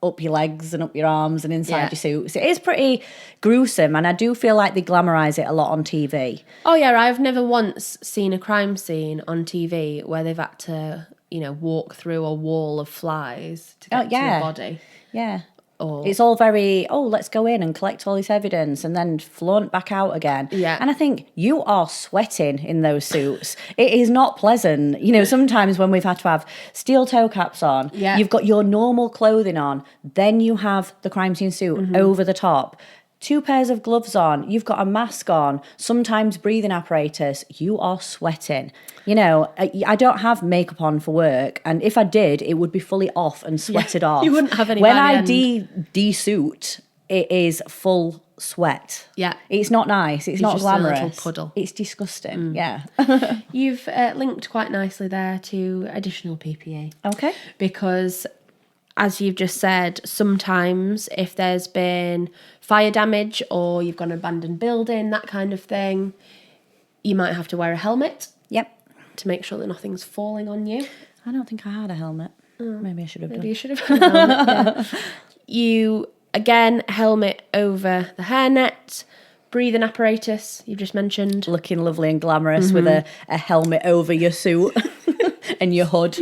up your legs and up your arms and inside your suits. It is pretty gruesome, and I do feel like they glamorise it a lot on TV. Oh yeah, I've never once seen a crime scene on TV where they've had to, walk through a wall of flies to get to your body. Yeah. It's all very, let's go in and collect all this evidence and then flaunt back out again. Yeah. And I think you are sweating in those suits. It is not pleasant. Sometimes when we've had to have steel toe caps on, you've got your normal clothing on, then you have the crime scene suit over the top. 2 pairs of gloves on, you've got a mask on, sometimes breathing apparatus, you are sweating. I don't have makeup on for work, and if I did, it would be fully off and sweated off. You wouldn't have any when I de-suit, it is full sweat. Yeah. It's not nice, it's not just glamorous. a little puddle. It's disgusting, yeah. You've linked quite nicely there to additional PPE. Okay. Because as you've just said, sometimes if there's been fire damage or you've got an abandoned building, that kind of thing, you might have to wear a helmet. Yep. To make sure that nothing's falling on you. I don't think I had a helmet. Maybe I should have done. Maybe you should have had a helmet, yeah. You, again, helmet over the hairnet, breathing apparatus, you've just mentioned. Looking lovely and glamorous with a helmet over your suit and your hood.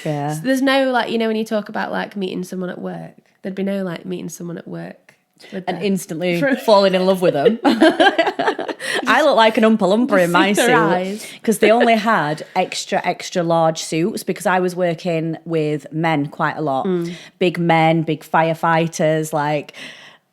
Yeah. So there's no, like, you know, when you talk about, like, meeting someone at work, there'd be no, like, meeting someone at work. And instantly falling in love with them. I look like an Oompa Loompa in my suit because they only had extra large suits because I was working with men quite a lot. Big men, big firefighters, like,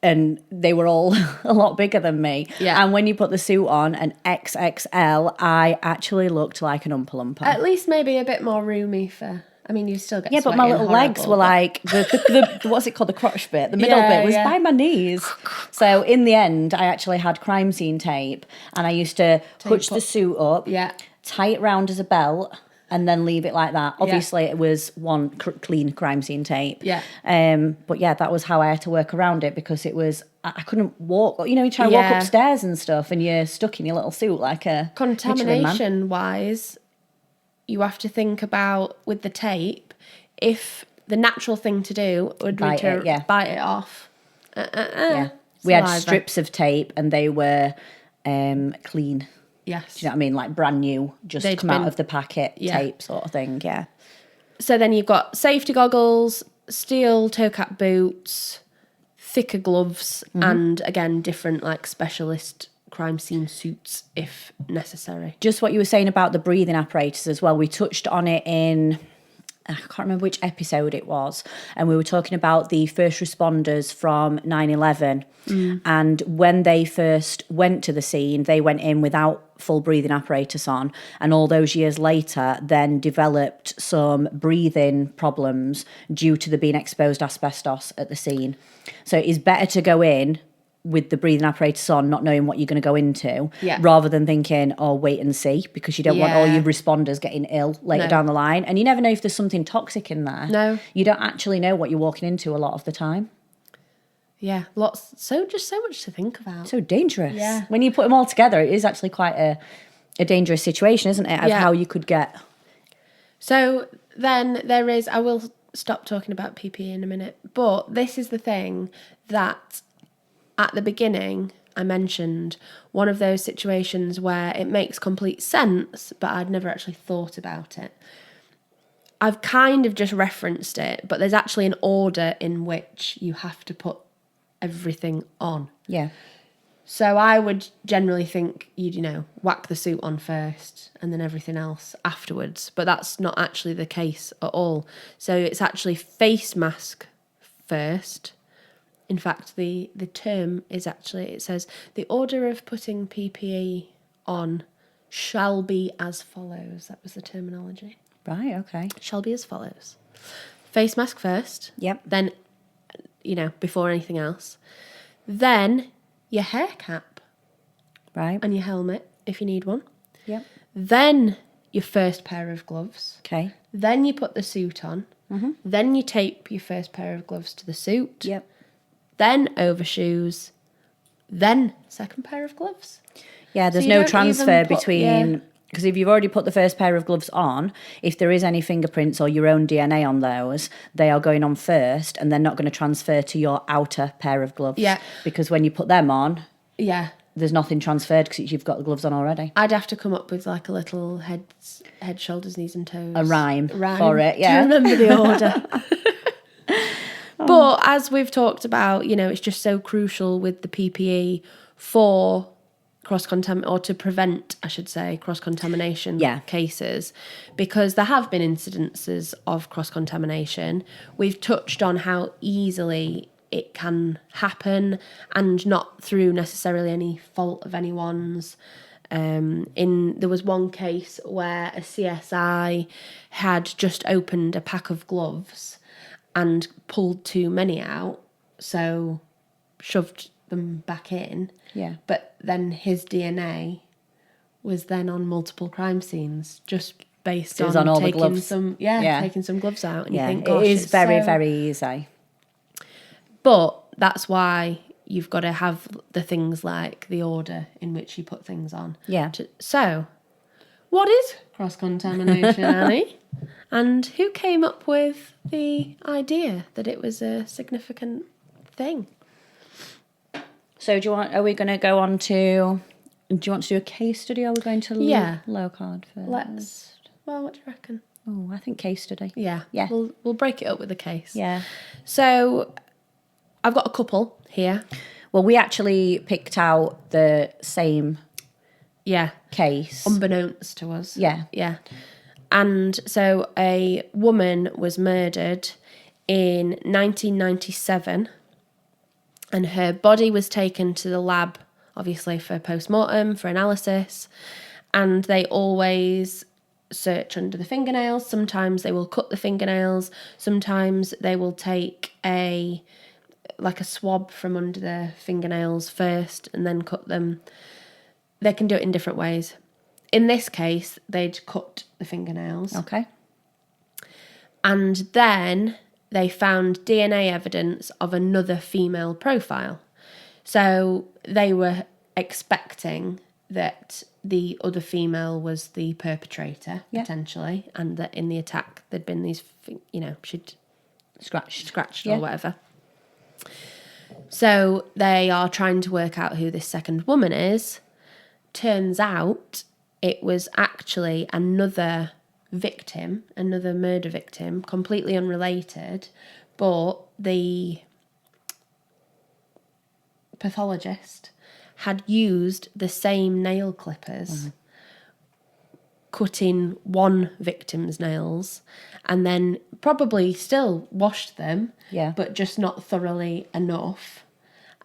and they were all a lot bigger than me. Yeah. And when you put the suit on, an XXL, I actually looked like an Oompa Loompa. At least maybe a bit more roomy for... I mean, you still get but my little legs were like the what's it called, the crotch bit, the middle bit was by my knees. So in the end, I actually had crime scene tape, and I used to hutch the suit up, tie it round as a belt, and then leave it like that. Obviously, it was one clean crime scene tape. But yeah, that was how I had to work around it because it was I couldn't walk. You know, you try to walk upstairs and stuff, and you're stuck in your little suit like a contamination wise. You have to think about, with the tape, if the natural thing to do would be to bite it off. We had strips of tape and they were clean. Yes. Do you know what I mean? Like brand new, just come out of the packet tape sort of thing, So then you've got safety goggles, steel toe cap boots, thicker gloves, and again, different like specialist crime scene suits if necessary. Just what you were saying about the breathing apparatus as well. We touched on it in, I can't remember which episode it was, and we were talking about the first responders from 9/11. And when they first went to the scene, they went in without full breathing apparatus on, and all those years later then developed some breathing problems due to there being exposed asbestos at the scene. So it is better to go in with the breathing apparatus on, not knowing what you're going to go into, rather than thinking, oh, wait and see, because you don't want all your responders getting ill later down the line. And you never know if there's something toxic in there. No. You don't actually know what you're walking into a lot of the time. Yeah, lots. So much to think about. So dangerous. Yeah. When you put them all together, it is actually quite a dangerous situation, isn't it, of how you could get... So then there is, I will stop talking about PPE in a minute, but this is the thing that... At the beginning, I mentioned one of those situations where it makes complete sense, but I'd never actually thought about it. I've kind of just referenced it, but there's actually an order in which you have to put everything on. Yeah. So I would generally think you'd, whack the suit on first and then everything else afterwards, but that's not actually the case at all. So it's actually face mask first. In fact, the term is actually, it says, the order of putting PPE on shall be as follows. That was the terminology. Right, okay. Shall be as follows. Face mask first. Yep. Then, before anything else. Then your hair cap. Right. And your helmet, if you need one. Yep. Then your first pair of gloves. Okay. Then you put the suit on. Then you tape your first pair of gloves to the suit. Yep. Then overshoes, then second pair of gloves. Yeah, there's no transfer between... Because if you've already put the first pair of gloves on, if there is any fingerprints or your own DNA on those, they are going on first and they're not going to transfer to your outer pair of gloves. Yeah. Because when you put them on... Yeah. There's nothing transferred because you've got the gloves on already. I'd have to come up with like a little head, shoulders, knees and toes. A rhyme for it, yeah. To remember the order. But as we've talked about, it's just so crucial with the PPE for cross-contamination, or to prevent, I should say, cross-contamination cases, because there have been incidences of cross-contamination. We've touched on how easily it can happen and not through necessarily any fault of anyone's. There was one case where a CSI had just opened a pack of gloves and pulled too many out, so shoved them back in. Yeah. But then his DNA was then on multiple crime scenes just based It was on on all the taking gloves. taking some gloves out, and you Yeah, think, it gosh, is it's very, so... very easy. But that's why you've got to have the things like the order in which you put things on. Yeah. So, what is cross-contamination, Annie? And who came up with the idea that it was a significant thing? So are we going to go on to, do you want to do a case study, or are we going to low card first? What do you reckon? Oh, I think case study. Yeah. Yeah. We'll break it up with a case. Yeah. So, I've got a couple here. Well, we actually picked out the same case. Unbeknownst to us. Yeah. Yeah. And so a woman was murdered in 1997, and her body was taken to the lab, obviously for post-mortem, for analysis, and they always search under the fingernails. Sometimes they will cut the fingernails. Sometimes they will take a swab from under the fingernails first and then cut them. They can do it in different ways. In this case, they'd cut the fingernails. Okay. And then they found DNA evidence of another female profile. So they were expecting that the other female was the perpetrator, potentially, and that in the attack there'd been these, she'd scratched or whatever. So they are trying to work out who this second woman is. Turns out it was actually another murder victim, completely unrelated, but the pathologist had used the same nail clippers, cutting one victim's nails, and then probably still washed them, but just not thoroughly enough.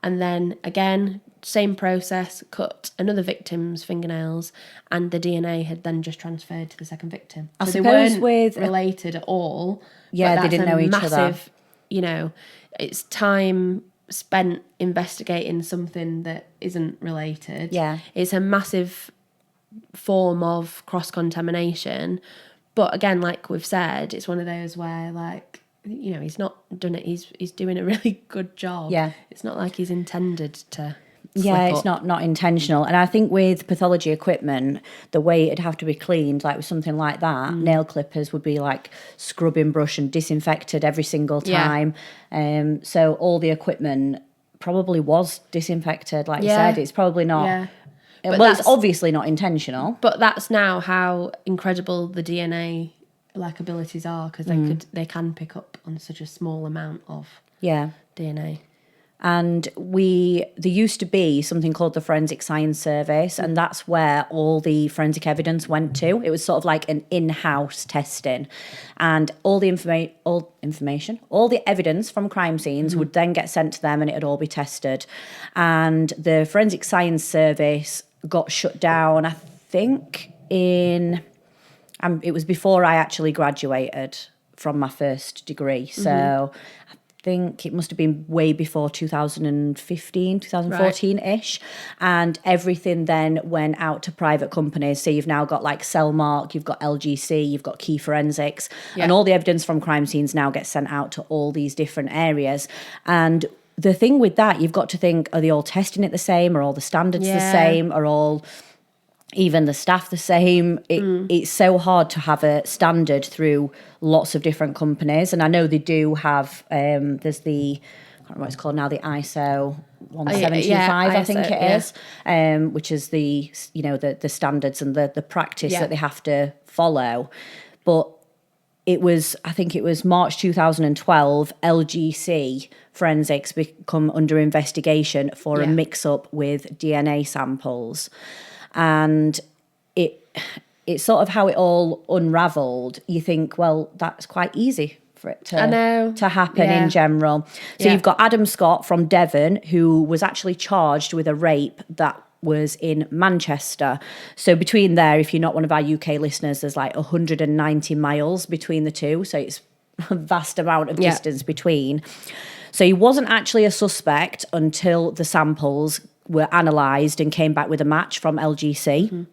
And then again, same process, cut another victim's fingernails, and the DNA had then just transferred to the second victim. So they weren't related at all. Yeah, they didn't know each other. It's time spent investigating something that isn't related. Yeah. It's a massive form of cross-contamination. But again, like we've said, it's one of those where, he's not done it. He's doing a really good job. Yeah. It's not like he's intended to... Yeah, it's not intentional. And I think with pathology equipment, the way it'd have to be cleaned, like with something like that, nail clippers would be like scrubbing brush and disinfected every single time. So all the equipment probably was disinfected, like you said. It's probably not... Yeah. Well, it's obviously not intentional. But that's now how incredible the DNA abilities are, because they can pick up on such a small amount of DNA. And there used to be something called the Forensic Science Service, and that's where all the forensic evidence went to. It was sort of like an in-house testing, and all the all the evidence from crime scenes would then get sent to them, and it'd all be tested. And the Forensic Science Service got shut down, I think, it was before I actually graduated from my first degree. So I think it must have been way before 2015, 2014-ish. And everything then went out to private companies. So you've now got like Cellmark, you've got LGC, you've got Key Forensics, and all the evidence from crime scenes now gets sent out to all these different areas. And the thing with that, you've got to think, are they all testing it the same? Are all the standards the same? Are all, even the staff, the same? It's so hard to have a standard through lots of different companies. And I know they do have, there's the, I can't remember what it's called now, the ISO 1725, I think it is, which is the, the standards and the practice that they have to follow. But I think it was March 2012, LGC Forensics become under investigation for a mix-up with DNA samples. And it's sort of how it all unravelled. You think, well, that's quite easy for it to happen in general. So you've got Adam Scott from Devon, who was actually charged with a rape that was in Manchester. So between there, if you're not one of our UK listeners, there's like 190 miles between the two. So it's a vast amount of distance between. So he wasn't actually a suspect until the samples were analysed and came back with a match from LGC.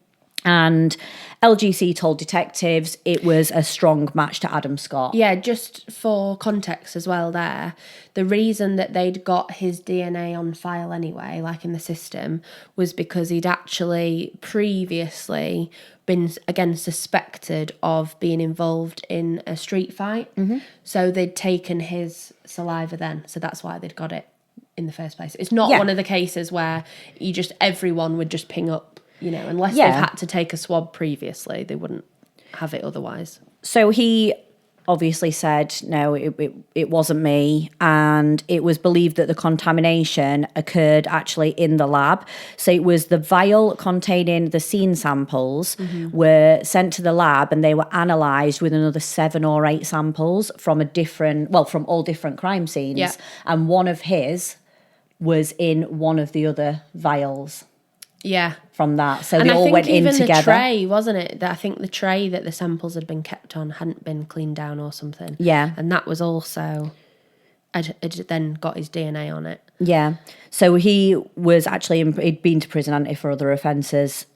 And LGC told detectives it was a strong match to Adam Scott. Yeah, just for context as well there, the reason that they'd got his DNA on file anyway, like in the system, was because he'd actually previously been, again, suspected of being involved in a street fight. Mm-hmm. So they'd taken his saliva then. So that's why they'd got it in the first place. It's not one of the cases where everyone would just ping up, unless they've had to take a swab previously, they wouldn't have it otherwise. So he obviously said, no, it wasn't me. And it was believed that the contamination occurred actually in the lab. So it was the vial containing the scene samples were sent to the lab and they were analysed with another 7 or 8 samples from from all different crime scenes. Yeah. And one of his was in one of the other vials. Yeah. From that. So they all went in together. The tray, wasn't it? I think the tray that the samples had been kept on hadn't been cleaned down or something. Yeah. And that was also, it then got his DNA on it. Yeah. So he was actually, he'd been to prison, hadn't he, for other offences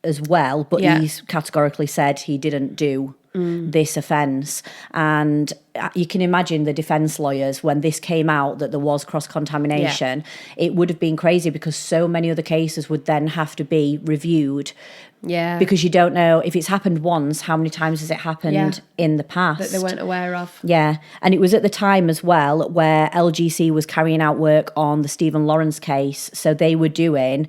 as well, but he's categorically said he didn't do this offence. And you can imagine the defence lawyers, when this came out that there was cross-contamination, it would have been crazy because so many other cases would then have to be reviewed. Yeah. Because you don't know, if it's happened once, how many times has it happened in the past? That they weren't aware of. Yeah. And it was at the time as well where LGC was carrying out work on the Stephen Lawrence case. So they were doing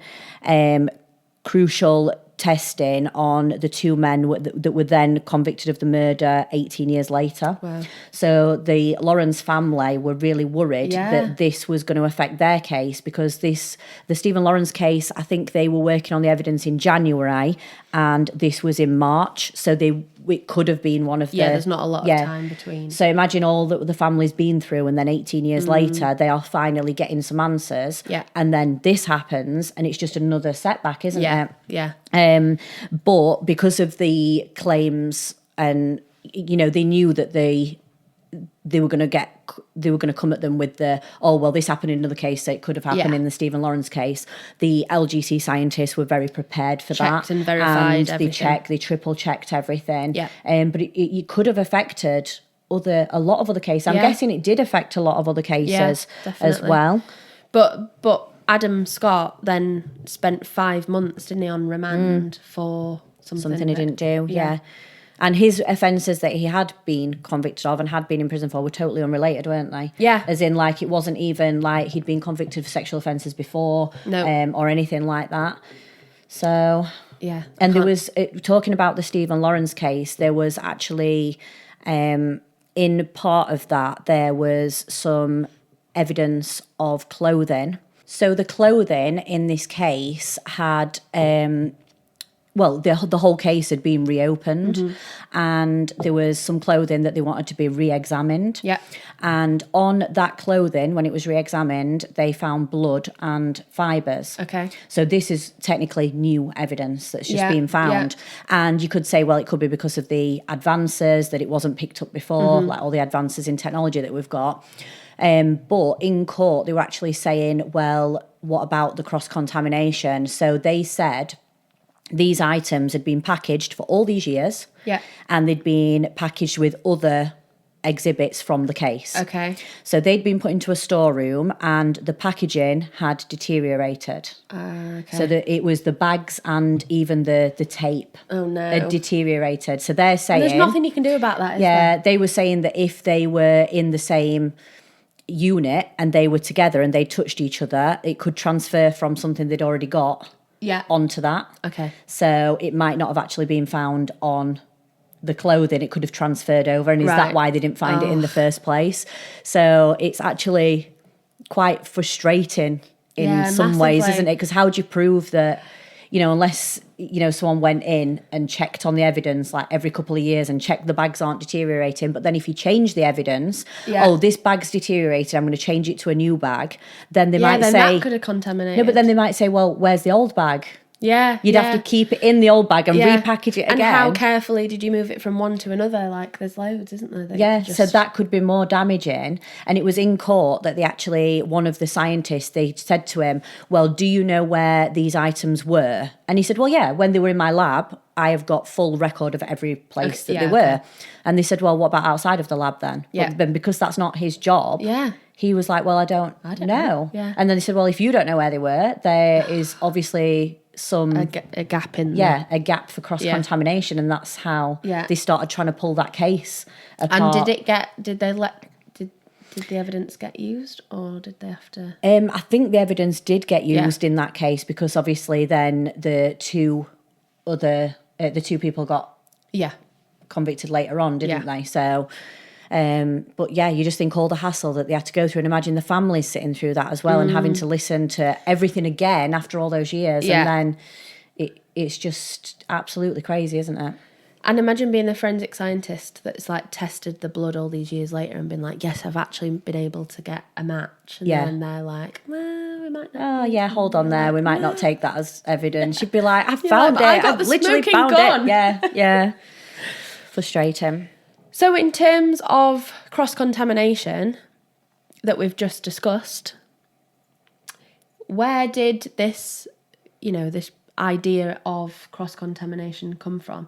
crucial testing on the 2 men that were then convicted of the murder 18 years later. Wow. So the Lawrence family were really worried that this was going to affect their case, because the Stephen Lawrence case, I think they were working on the evidence in January and this was in March. So it could have been one of the... Yeah, there's not a lot of time between. So imagine all that the family's been through, and then 18 years later, they are finally getting some answers. Yeah. And then this happens, and it's just another setback, isn't it? Yeah. But because of the claims, and, they knew that they were going to come at them with this happened in another case, so it could have happened in the Stephen Lawrence case. The LGC scientists were very prepared for that. Checked and verified everything. They triple checked everything. Yeah. But it could have affected a lot of other cases. I'm guessing it did affect a lot of other cases as well. But Adam Scott then spent 5 months, didn't he, on remand for something he didn't do. Yeah. And his offences that he had been convicted of and had been in prison for were totally unrelated, weren't they? Yeah. As in, it wasn't even like he'd been convicted for sexual offences before or anything like that. So... Yeah. And there was, talking about the Stephen Lawrence case, there was actually, in part of that, there was some evidence of clothing. So the clothing in this case had... the whole case had been reopened and there was some clothing that they wanted to be re-examined. Yeah. And on that clothing, when it was re-examined, they found blood and fibres. Okay. So this is technically new evidence that's just been found. Yeah. And you could say, well, it could be because of the advances, that it wasn't picked up before, like all the advances in technology that we've got. But in court, they were actually saying, well, what about the cross-contamination? So they said... these items had been packaged for all these years. Yeah. And they'd been packaged with other exhibits from the case. Okay. So they'd been put into a storeroom and the packaging had deteriorated. Okay. So it was the bags and even the tape had deteriorated. So they're saying... And there's nothing you can do about that, is there? They were saying that if they were in the same unit and they were together and they touched each other, it could transfer from something they'd already got... onto that. Okay. So it might not have actually been found on the clothing. It could have transferred over. And is that why they didn't find it in the first place? So it's actually quite frustrating in some ways, isn't it? Because how do you prove that, unless, someone went in and checked on the evidence like every couple of years and checked the bags aren't deteriorating. But then if you change the evidence, this bag's deteriorated, I'm going to change it to a new bag. Then they might say... that could have contaminated. No, but then they might say, well, where's the old bag? Yeah. You'd have to keep it in the old bag and repackage it again. And how carefully did you move it from one to another? Like, there's loads, isn't there? Yeah, so that could be more damaging. And it was in court that one of the scientists, they said to him, well, do you know where these items were? And he said, well, yeah, when they were in my lab, I have got full record of every place that they were. Okay. And they said, well, what about outside of the lab then? Yeah. But then because that's not his job, he was like, well, I don't know. Yeah. And then they said, well, if you don't know where they were, there is obviously a gap in there. a gap for cross-contamination, and that's how they started trying to pull that case apart. And did the evidence get used, or did they have to? I think the evidence did get used in that case, because obviously then the two people got convicted later on, didn't they? So, but yeah, you just think all the hassle that they had to go through, and imagine the families sitting through that as well, and having to listen to everything again after all those years, and then it's just absolutely crazy, isn't it? And imagine being the forensic scientist that's like tested the blood all these years later and been like, yes, I've actually been able to get a match. And then they're like, well, we might not. Oh, yeah, hold on there. We might not take that as evidence. You'd be like, I found it. I've literally found it. Yeah. Frustrating. So in terms of cross-contamination that we've just discussed, where did this idea of cross-contamination come from?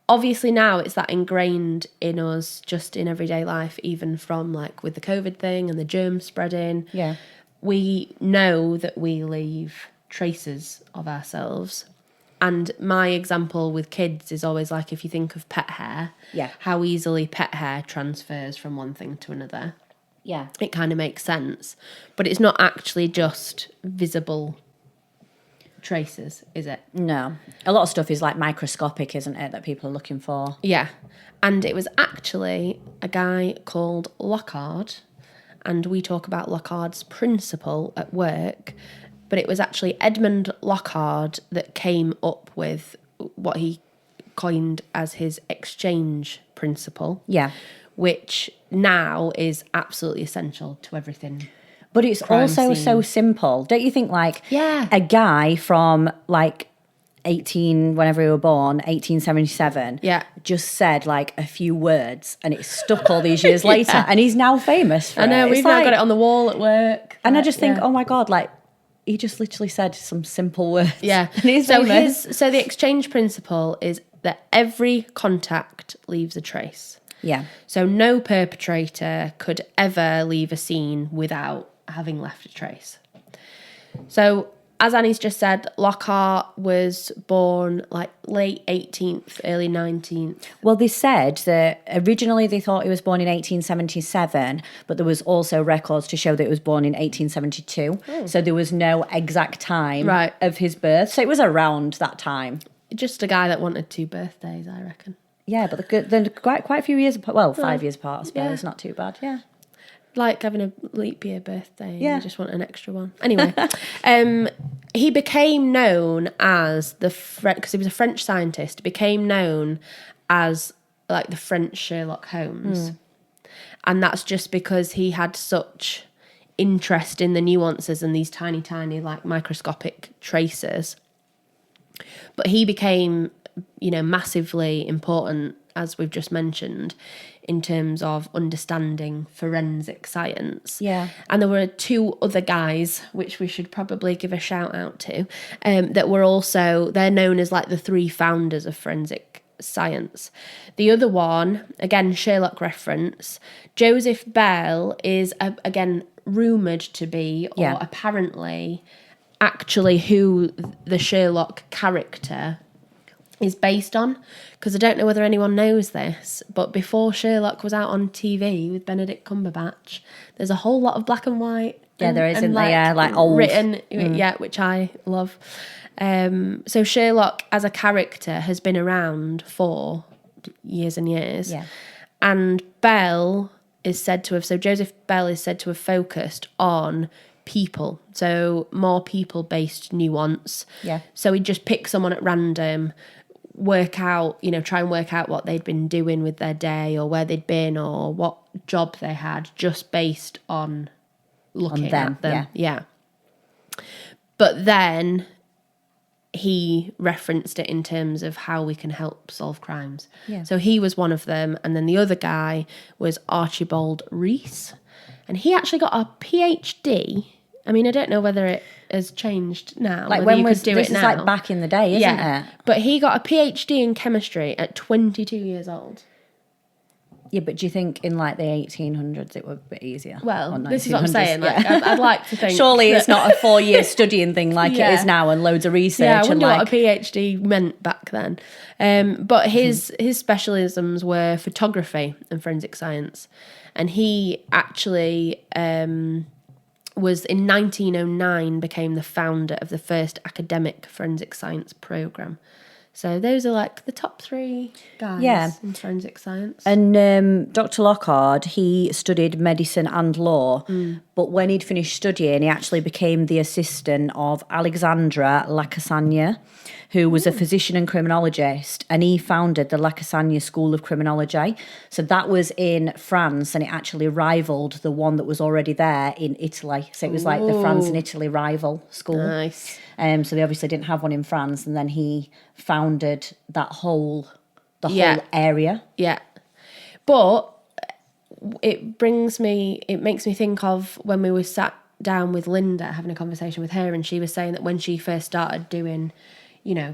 Obviously now it's that ingrained in us just in everyday life, even from like with the COVID thing and the germ spreading. Yeah. We know that we leave traces of ourselves. And my example with kids is always like, if you think of pet hair, how easily pet hair transfers from one thing to another. Yeah. It kind of makes sense. But it's not actually just visible traces, is it? No. A lot of stuff is like microscopic, isn't it, that people are looking for? Yeah. And it was actually a guy called Lockhart, and we talk about Lockhardt's principle at work, but it was actually Edmund Lockhart that came up with what he coined as his exchange principle. Yeah. Which now is absolutely essential to everything. But it's also so simple. Don't you think, like, Yeah. a guy from, like, whenever he were born, 1877, just said, like, a few words, and it stuck all these years later, and he's now famous for it. I know, we've now got it on the wall at work. And I just think, oh, my God, like, he just literally said some simple words. Yeah. And he's famous. So the exchange principle is that every contact leaves a trace. Yeah. So no perpetrator could ever leave a scene without having left a trace. So, as Annie's just said, Lockhart was born like late 18th, early 19th. Well, they said that originally they thought he was born in 1877, but there was also records to show that he was born in 1872. Oh. So there was no exact time of his birth. So it was around that time. Just a guy that wanted 2 birthdays, I reckon. Yeah, but they're quite a few years apart. Well, 5 years apart, I suppose. Not too bad, yeah. Like having a leap year birthday. Yeah. You just want an extra one. Anyway, he became known as because he was a French scientist, became known as like the French Sherlock Holmes. And that's just because he had such interest in the nuances and these tiny, tiny, like microscopic traces. But he became, massively important, as we've just mentioned, in terms of understanding forensic science. Yeah. And there were 2 other guys, which we should probably give a shout out to, that were also, they're known as like the 3 founders of forensic science. The other one, again, Sherlock reference, Joseph Bell is, again, rumoured to be, or apparently, actually who the Sherlock character is based on, because I don't know whether anyone knows this, but before Sherlock was out on TV with Benedict Cumberbatch, there's a whole lot of black and white. Yeah, there is, isn't there? Yeah, like old. Written, which I love. So Sherlock as a character has been around for years and years. Yeah. And Joseph Bell is said to have focused on people, so more people-based nuance. Yeah. So he'd just pick someone at random, try and work out what they'd been doing with their day, or where they'd been, or what job they had, just based on looking at them. Yeah. But then he referenced it in terms of how we can help solve crimes. Yeah. So he was one of them. And then the other guy was Archibald Rees. And he actually got a PhD. I mean, I don't know whether it has changed now. Like, whether when you was could do this? it Is now. like back in the day, isn't it? But he got a PhD in chemistry at 22 years old. Yeah, but do you think in like the 1800s it would be easier? Well, Or this is what I'm 1900s? saying. Like, Yeah. I'd like to think. Surely that- it's not a 4-year studying thing like Yeah. it is now, and loads of research. Yeah, I and wonder like, what a PhD meant back then. But his specialisms were photography and forensic science. And he actually was in 1909 became the founder of the first academic forensic science program. So those are like the top 3 guys in forensic science. And Dr. Lockhart, he studied medicine and law, but when he'd finished studying, he actually became the assistant of Alexandra Lacassagne, who was a physician and criminologist, and he founded the Lacassagne School of Criminology. So that was in France, and it actually rivaled the one that was already there in Italy. So it was like the France and Italy rival school. Nice. So they obviously didn't have one in France, and then he founded the whole area. Yeah. But it makes me think of when we were sat down with Linda having a conversation with her, and she was saying that when she first started doing,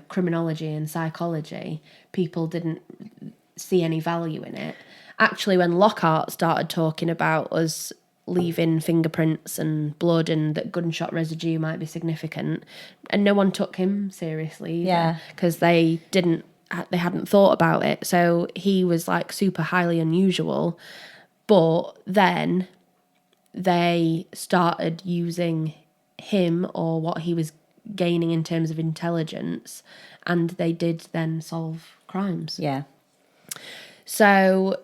criminology and psychology, people didn't see any value in it. Actually, when Lockhart started talking about us leaving fingerprints and blood and that gunshot residue might be significant, and no one took him seriously because they hadn't thought about it. So he was like super highly unusual, but then they started using him or what he was gaining in terms of intelligence, and they did then solve crimes. Yeah. So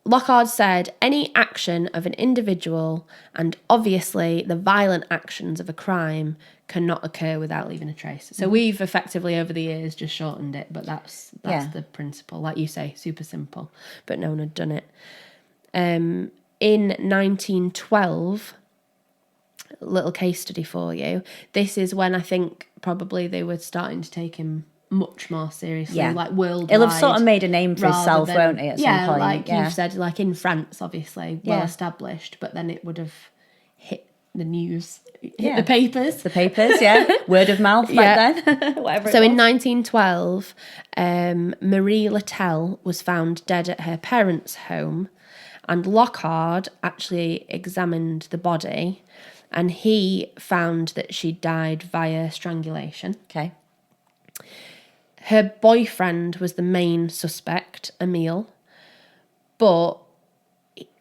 Lockhart said any action of an individual, and obviously the violent actions of a crime, cannot occur without leaving a trace. So we've effectively over the years just shortened it, but that's the principle. Like you say, super simple, but no one had done it. In 1912, little case study for you. This is when I think probably they were starting to take him much more seriously, like worldwide. He'll have sort of made a name for himself, won't he, at some point? Like you've said, like in France, obviously, well established, but then it would have hit the news, hit the papers. The papers, word of mouth back then. Whatever. So in 1912, Marie Littell was found dead at her parents' home, and Lockhart actually examined the body, and he found that she died via strangulation. Okay. Her boyfriend was the main suspect, Emile, but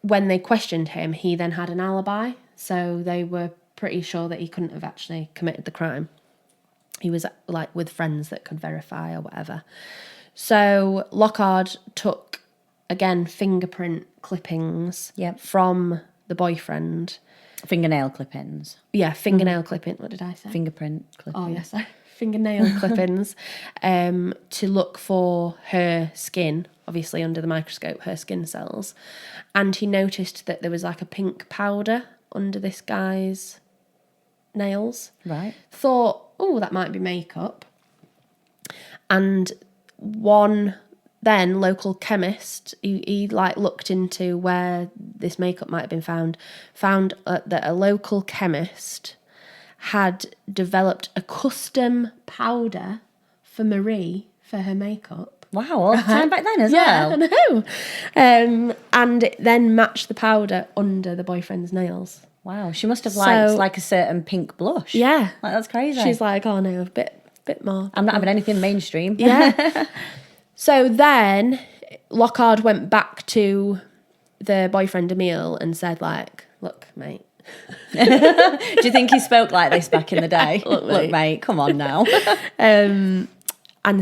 when they questioned him, he then had an alibi, so they were pretty sure that he couldn't have actually committed the crime. He was like with friends that could verify or whatever. So Lockhart took, again, fingerprint clippings from the boyfriend. Fingernail clippings. Yeah, fingernail clipping. What did I say? Fingerprint clippings. Oh, yes, sorry. Fingernail clippings to look for her skin, obviously under the microscope, her skin cells. And he noticed that there was like a pink powder under this guy's nails. Right. Thought, oh, that might be makeup. And one then local chemist, he like looked into where this makeup might have been found that a local chemist had developed a custom powder for Marie for her makeup. Wow, all the time back then as well. Yeah, I know. And it then matched the powder under the boyfriend's nails. Wow, she must have liked like a certain pink blush. Yeah. Like, that's crazy. She's like, oh no, a bit more. I'm not having anything mainstream. Yeah. So then Lockhart went back to the boyfriend Emile and said like, look, mate. Do you think he spoke like this back in the day? Look, mate, come on now. And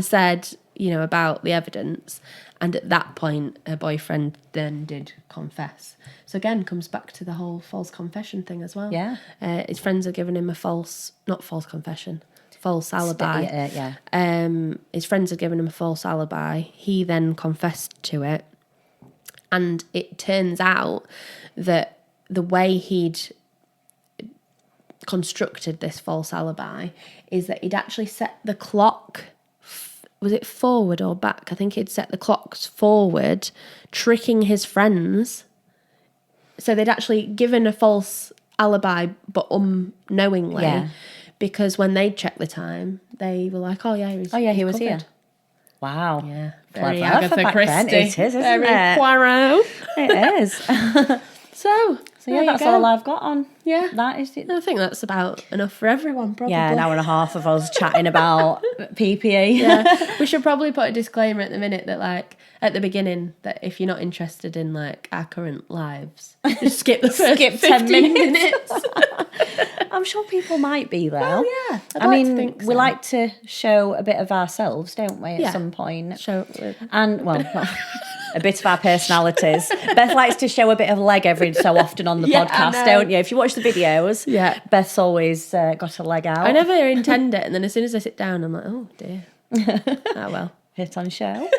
said, about the evidence. And at that point, her boyfriend then did confess. So again, comes back to the whole false confession thing as well. Yeah. His friends had given him false alibi. His friends had given him a false alibi. He then confessed to it. And it turns out that the way he'd constructed this false alibi is that he'd actually set the clock, was it forward or back? I think he'd set the clocks forward, tricking his friends. So they'd actually given a false alibi, but unknowingly. Yeah. Because when they checked the time, they were like, he was here. Wow. Yeah. Very Very Agatha Agatha Christie. It is, isn't very it? Poirot. It is. So yeah, that's all I've got on. Yeah. That is it. I think that's about enough for everyone, probably. Yeah, an hour and a half of us chatting about PPE. Yeah. We should probably put a disclaimer at the minute that, like, at the beginning, that if you're not interested in, like, our current lives, just skip the first 10 15 minutes. I'm sure people might be, though. Oh, yeah. I mean, we like to show a bit of ourselves, don't we, at some point? And, well, a bit of our personalities. Beth likes to show a bit of leg every so often on the podcast, don't you? If you watch the videos, Beth's always got a leg out. I never intend it, and then as soon as I sit down, I'm like, oh, dear. Oh, well. Hit on show.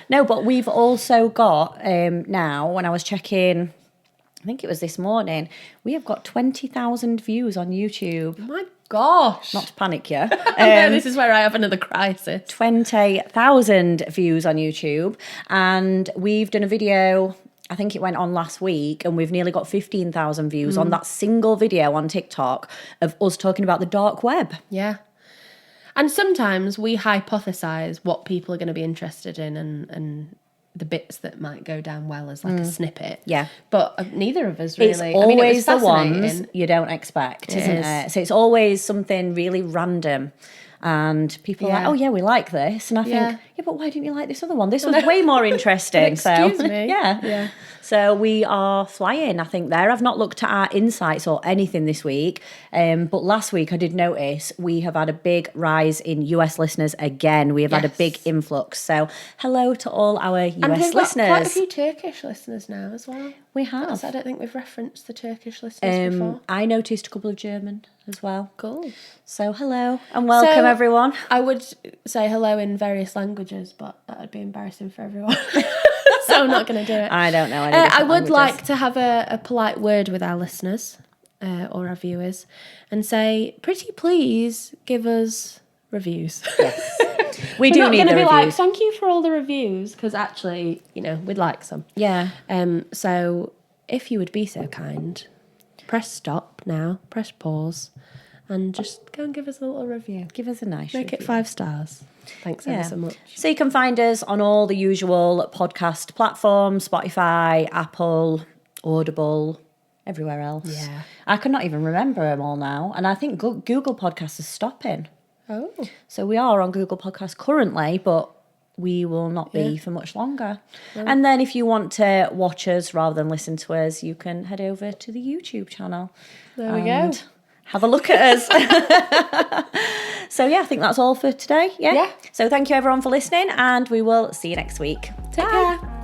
No, but we've also got, now, when I was checking, I think it was this morning, we have got 20,000 views on YouTube. Oh my gosh. Not to panic you. This is where I have another crisis. 20,000 views on YouTube. And we've done a video, I think it went on last week, and we've nearly got 15,000 views on that single video on TikTok of us talking about the dark web. Yeah. And sometimes we hypothesize what people are going to be interested in and the bits that might go down well as like a snippet. Yeah. But neither of us really. It's always it was the ones you don't expect, isn't it? So it's always something really random. And people are like, oh, yeah, we like this. And I think, yeah, but why didn't you like this other one? This was way more interesting. Excuse me. Yeah. So we are flying, I think, there. I've not looked at our insights or anything this week. But last week I did notice we have had a big rise in US listeners again. We have had a big influx. So hello to all our US listeners. Got quite a few Turkish listeners now as well. We have. I don't think we've referenced the Turkish listeners before. I noticed a couple of German as well. Cool. So hello and welcome, everyone. I would say hello in various languages, but that would be embarrassing for everyone. So I'm not going to do it. I don't know any I would languages. like to have a polite word with our listeners or our viewers and say, pretty please give us reviews. Yes. We do need the reviews. Like, thank you for all the reviews, because actually, we'd like some. Yeah. So if you would be so kind, press stop now, press pause, and just go and give us a little review. Give us a nice Make review. it 5 stars. Thanks ever so much. So you can find us on all the usual podcast platforms, Spotify, Apple, Audible, everywhere else. Yeah. I could not even remember them all now. And I think Google Podcasts is stopping. Oh. So we are on Google Podcasts currently, but we will not be for much longer. And then if you want to watch us rather than listen to us, you can head over to the YouTube channel. There we go. Have a look at us. So yeah, I think that's all for today. Yeah. So thank you everyone for listening, and we will see you next week. Take care.